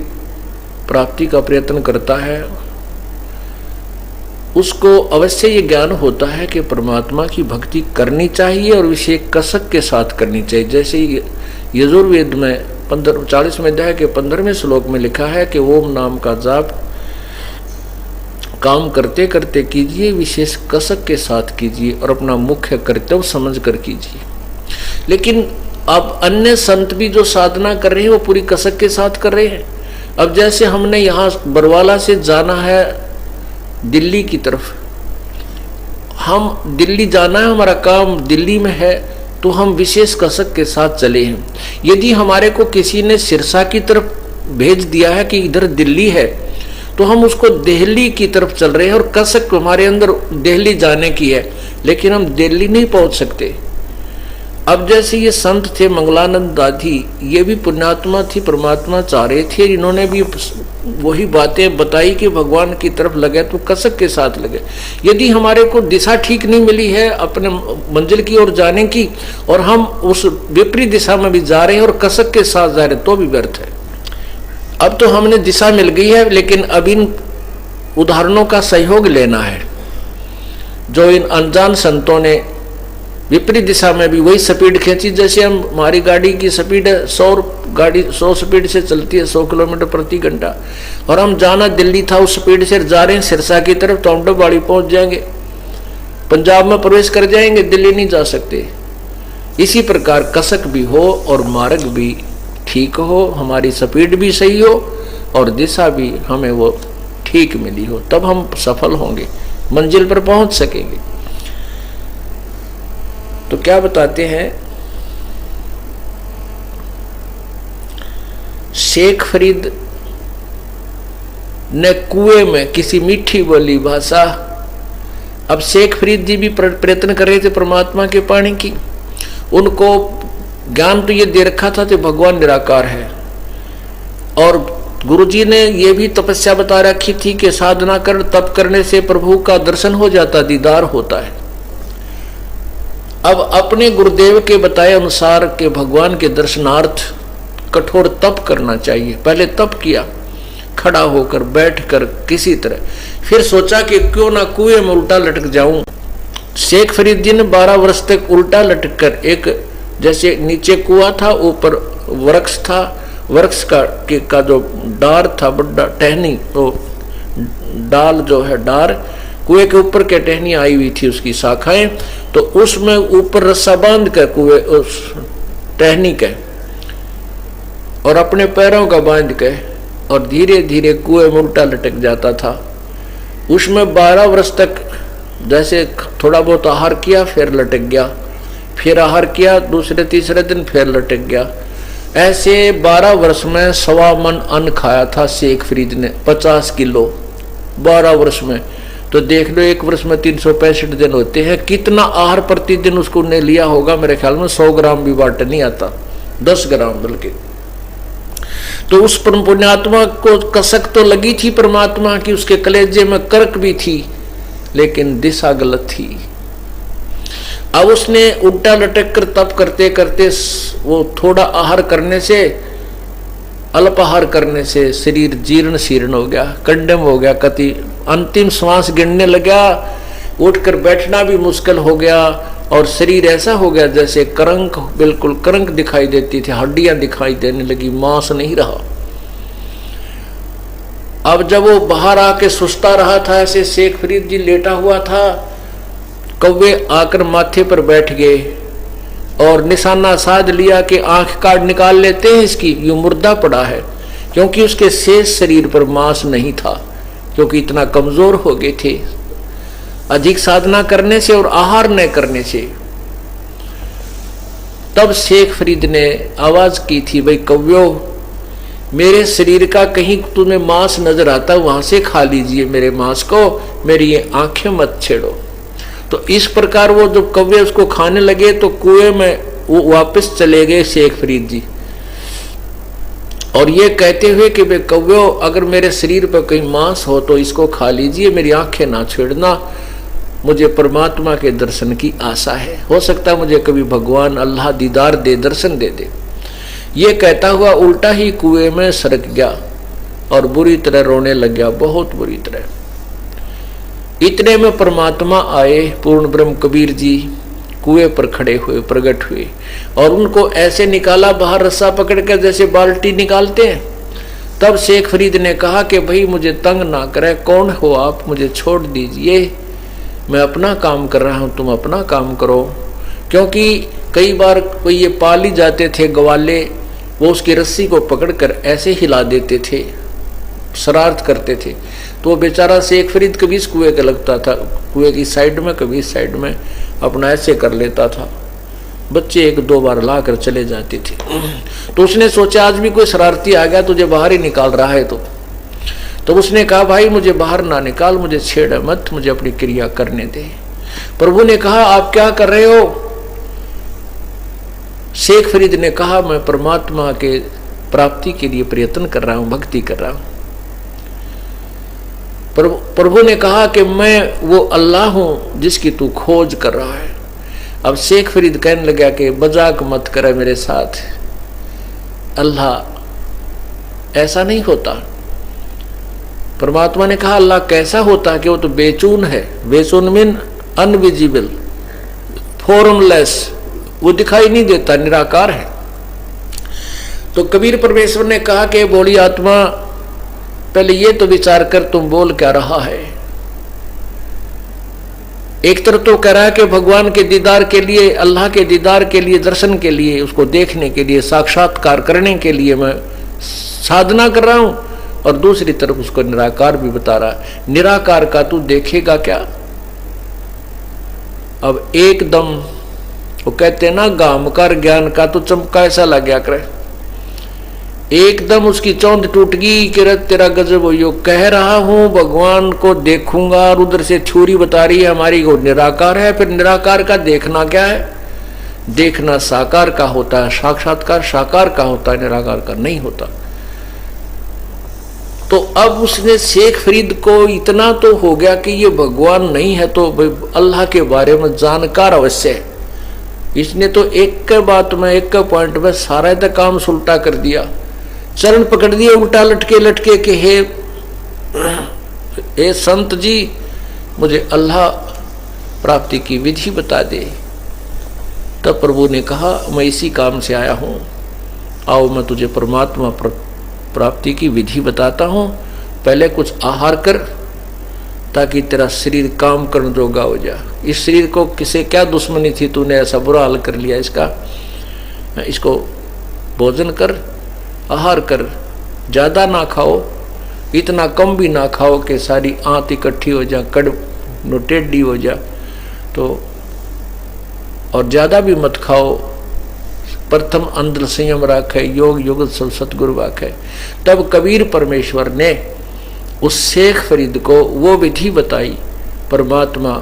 प्राप्ति का प्रयत्न करता है उसको अवश्य ये ज्ञान होता है कि परमात्मा की भक्ति करनी चाहिए और विशेष कसक के साथ करनी चाहिए। जैसे यजुर्वेद में 40वें अध्याय के 15वें श्लोक में लिखा है कि ओम नाम का जाप काम करते करते कीजिए, विशेष कसक के साथ कीजिए और अपना मुख्य कर्तव्य समझ कर कीजिए। लेकिन अब अन्य संत भी जो साधना कर रहे हैं वो पूरी कसक के साथ कर रहे हैं। अब जैसे हमने यहाँ बरवाला से जाना है दिल्ली की तरफ, हम दिल्ली जाना है, हमारा काम दिल्ली में है, तो हम विशेष कसक के साथ चले हैं। यदि हमारे को किसी ने सिरसा की तरफ भेज दिया है कि इधर दिल्ली है, तो हम उसको दिल्ली की तरफ चल रहे हैं और कसक हमारे अंदर दिल्ली जाने की है, लेकिन हम दिल्ली नहीं पहुंच सकते। अब जैसे ये संत थे मंगलानंद दादी, ये भी पुण्यात्मा थी, परमात्मा चाह रहे थे, इन्होंने भी वही बातें बताई कि भगवान की तरफ लगे तो कसक के साथ लगे। यदि हमारे को दिशा ठीक नहीं मिली है अपने मंजिल की ओर जाने की, और हम उस विपरीत दिशा में भी जा रहे हैं और कसक के साथ जा रहे हैं, तो भी व्यर्थ है। अब तो हमने दिशा मिल गई है, लेकिन अब इन उदाहरणों का सहयोग लेना है। जो इन अनजान संतों ने विपरीत दिशा में भी वही स्पीड खींची, जैसे हमारी गाड़ी की स्पीड है 100 स्पीड से चलती है 100 किलोमीटर प्रति घंटा, और हम जाना दिल्ली था, उस स्पीड से जा रहे हैं सिरसा की तरफ, तो हम डबवाड़ी पहुंच जाएंगे, पंजाब में प्रवेश कर जाएंगे, दिल्ली नहीं जा सकते। इसी प्रकार कसक भी हो और मार्ग भी ठीक हो, हमारी स्पीड भी सही हो और दिशा भी हमें वो ठीक मिली हो, तब हम सफल होंगे, मंजिल पर पहुंच सकेंगे। तो क्या बताते हैं, शेख फरीद ने कुएं में किसी मीठी बोली भाषा, अब शेख फरीद जी भी प्रयत्न कर रहे थे परमात्मा के पाने की, उनको ज्ञान तो ये दे रखा था कि भगवान निराकार है, और गुरुजी ने ये भी तपस्या बता रखी थी कि साधना कर, तप करने से प्रभु का दर्शन हो जाता, दीदार होता है। अब अपने गुरुदेव के बताए अनुसार के भगवान के दर्शनार्थ कठोर तप करना चाहिए। पहले तप किया, खड़ा होकर, बैठकर, किसी तरह, फिर सोचा कि क्यों ना कुएं में उल्टा लटक जाऊं। शेख फरीद जी ने 12 वर्ष तक उल्टा लटक कर, एक जैसे नीचे कुआं था, ऊपर वृक्ष था, वृक्ष का जो डार था, बड़ा टहनी, तो डाल जो है डार, कुएं के ऊपर के टहनी आई हुई थी उसकी शाखाएं, तो उसमें ऊपर रस्सा बांध कर कुएं उस टहनी के और अपने पैरों का बांध के, और धीरे धीरे कुएं में उल्टा लटक जाता था। उसमें 12 वर्ष तक जैसे थोड़ा बहुत आहार किया, फिर लटक गया, फिर आहार किया, दूसरे तीसरे दिन फिर लटक गया। ऐसे 12 वर्ष में 1.25 मन अन्न खाया था शेख फरीद ने, 50 किलो 12 वर्ष में। तो देख लो, एक वर्ष में 365 दिन होते हैं, कितना आहार प्रतिदिन उसको ने लिया होगा। मेरे ख्याल में 100 ग्राम भी बाट नहीं आता, 10 ग्राम बल्कि। तो उस पुण्यात्मा को कसक तो लगी थी परमात्मा की, उसके कलेजे में कर्क भी थी, लेकिन दिशा गलत थी। अब उसने उल्टा लटक कर तप करते करते, वो थोड़ा आहार करने से, अल्प आहार करने से शरीर जीर्ण शीर्ण हो गया, कंडम हो गया, कति अंतिम श्वास गिनने लगा, उठकर बैठना भी मुश्किल हो गया, और शरीर ऐसा हो गया जैसे करंक, बिल्कुल करंक दिखाई देती थी, हड्डियां दिखाई देने लगी, मांस नहीं रहा। अब जब वो बाहर आके सुस्ता रहा था, ऐसे शेख फरीद जी लेटा हुआ था, कौवे आकर माथे पर बैठ गए और निशाना साध लिया कि आंख काट निकाल लेते हैं इसकी, ये मुर्दा पड़ा है, क्योंकि उसके शेष शरीर पर मांस नहीं था, क्योंकि इतना कमजोर हो गए थे अधिक साधना करने से और आहार न करने से। तब शेख फरीद ने आवाज की थी, भाई कव्यो, मेरे शरीर का कहीं तुम्हें मांस नजर आता, वहां से खा लीजिए मेरे मांस को, मेरी ये आंखें मत छेड़ो। तो इस प्रकार वो जो कव्य उसको खाने लगे, तो कुएं में वो वापस चले गए शेख फरीद जी, और ये कहते हुए कि भाई कव्यो, अगर मेरे शरीर पर कहीं मांस हो तो इसको खा लीजिए, मेरी आंखें ना छेड़ना, मुझे परमात्मा के दर्शन की आशा है, हो सकता है मुझे कभी भगवान अल्लाह दीदार दे, दर्शन दे दे। ये कहता हुआ उल्टा ही कुएं में सरक गया और बुरी तरह रोने लग गया, बहुत बुरी तरह। इतने में परमात्मा आए, पूर्ण ब्रह्म कबीर जी कुएं पर खड़े हुए, प्रकट हुए, और उनको ऐसे निकाला बाहर, रस्सा पकड़ कर जैसे बाल्टी निकालते हैं। तब शेख फरीद ने कहा कि भाई मुझे तंग ना करे, कौन हो आप, मुझे छोड़ दीजिए, मैं अपना काम कर रहा हूं, तुम अपना काम करो। क्योंकि कई बार कोई ये पाली जाते थे ग्वाले, वो उसकी रस्सी को पकड़कर ऐसे हिला देते थे, शरारत करते थे। तो बेचारा शेख फरीद कभी इस कुएं के लगता था, कुएं की साइड में, कभी इस साइड में, अपना ऐसे कर लेता था। बच्चे एक दो बार ला कर चले जाते थे। तो उसने सोचा आज भी कोई शरारती आ गया, तुझे बाहर ही निकाल रहा है। तो उसने कहा भाई मुझे बाहर ना निकाल, मुझे छेड़ मत, मुझे अपनी क्रिया करने दे। प्रभु ने कहा आप क्या कर रहे हो? शेख फरीद ने कहा मैं परमात्मा के प्राप्ति के लिए प्रयत्न कर रहा हूं, भक्ति कर रहा हूं। प्रभु ने कहा कि मैं वो अल्लाह हूं जिसकी तू खोज कर रहा है। अब शेख फरीद कहने लगा कि मजाक मत करे मेरे साथ, अल्लाह ऐसा नहीं होता। परमात्मा ने कहा अल्लाह कैसा होता है कि वो तो बेचून है। बेचून मीन अनविजिबल, फॉर्मलेस, वो दिखाई नहीं देता, निराकार है। तो कबीर परमेश्वर ने कहा कि बोली आत्मा पहले ये तो विचार कर तुम बोल क्या रहा है। एक तरफ तो कह रहा है कि भगवान के दीदार के लिए, अल्लाह के दीदार के लिए, दर्शन के लिए, उसको देखने के लिए, साक्षात्कार करने के लिए मैं साधना कर रहा हूं, और दूसरी तरफ उसको निराकार भी बता रहा है। निराकार का तू देखेगा क्या? अब एकदम वो कहते ना गामकार ज्ञान का तो चमका ऐसा लग गया करे, एकदम उसकी चौंध टूट गई कि तेरा गजब हो। यो कह रहा हूं भगवान को देखूंगा, और उधर से थ्योरी बता रही है हमारी वो निराकार है। फिर निराकार का देखना क्या है? देखना साकार का होता है, साक्षात्कार साकार का होता है, निराकार का नहीं होता। तो अब उसने शेख फरीद को इतना तो हो गया कि ये भगवान नहीं है तो अल्लाह के बारे में जानकार अवश्य है। इसने तो एक के बात में, एक के पॉइंट में सारा इतना काम सुलटा कर दिया, चरण पकड़ दिए उल्टा लटके लटके के हे संत जी मुझे अल्लाह प्राप्ति की विधि बता दे। तब प्रभु ने कहा मैं इसी काम से आया हूं, आओ मैं तुझे परमात्मा प्राप्ति की विधि बताता हूं। पहले कुछ आहार कर ताकि तेरा शरीर काम करने जोगा हो जा। इस शरीर को किसे क्या दुश्मनी थी, तूने ऐसा बुरा हाल कर लिया इसका। इसको भोजन कर, आहार कर, ज़्यादा ना खाओ, इतना कम भी ना खाओ कि सारी आंत इकट्ठी हो जा, कड़ टेढ़ी हो जा। तो और ज़्यादा भी मत खाओ। प्रथम अंदर संयम राखे, योग युगत सब सतगुरु वाखे। तब कबीर परमेश्वर ने उस शेख फरीद को वो विधि बताई परमात्मा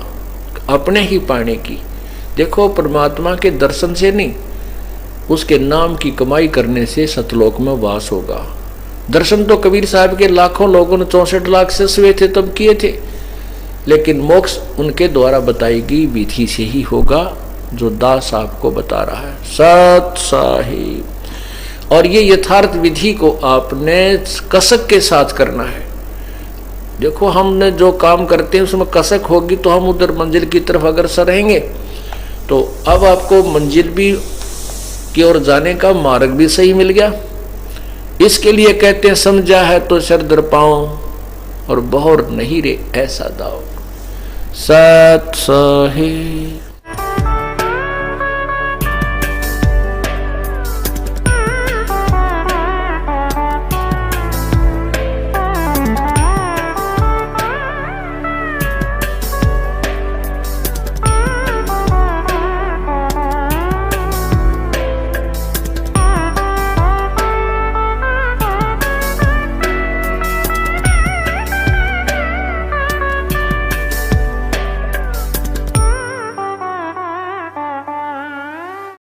अपने ही पाने की। देखो परमात्मा के दर्शन से नहीं, उसके नाम की कमाई करने से सतलोक में वास होगा। दर्शन तो कबीर साहब के लाखों लोगों ने 64 लाख से हुए थे तब किए थे, लेकिन मोक्ष उनके द्वारा बताई गई विधि से ही होगा जो दास आपको बता रहा है, सत साहिब। और ये यथार्थ विधि को आपने कसक के साथ करना है। देखो हमने जो काम करते हैं उसमें कसक होगी तो हम उधर मंजिल की तरफ अग्रसर रहेंगे। तो अब आपको मंजिल भी की ओर जाने का मार्ग भी सही मिल गया। इसके लिए कहते हैं समझा है तो सर दर पाओ और बहुर नहीं रे ऐसा दाओ। सत साहिब।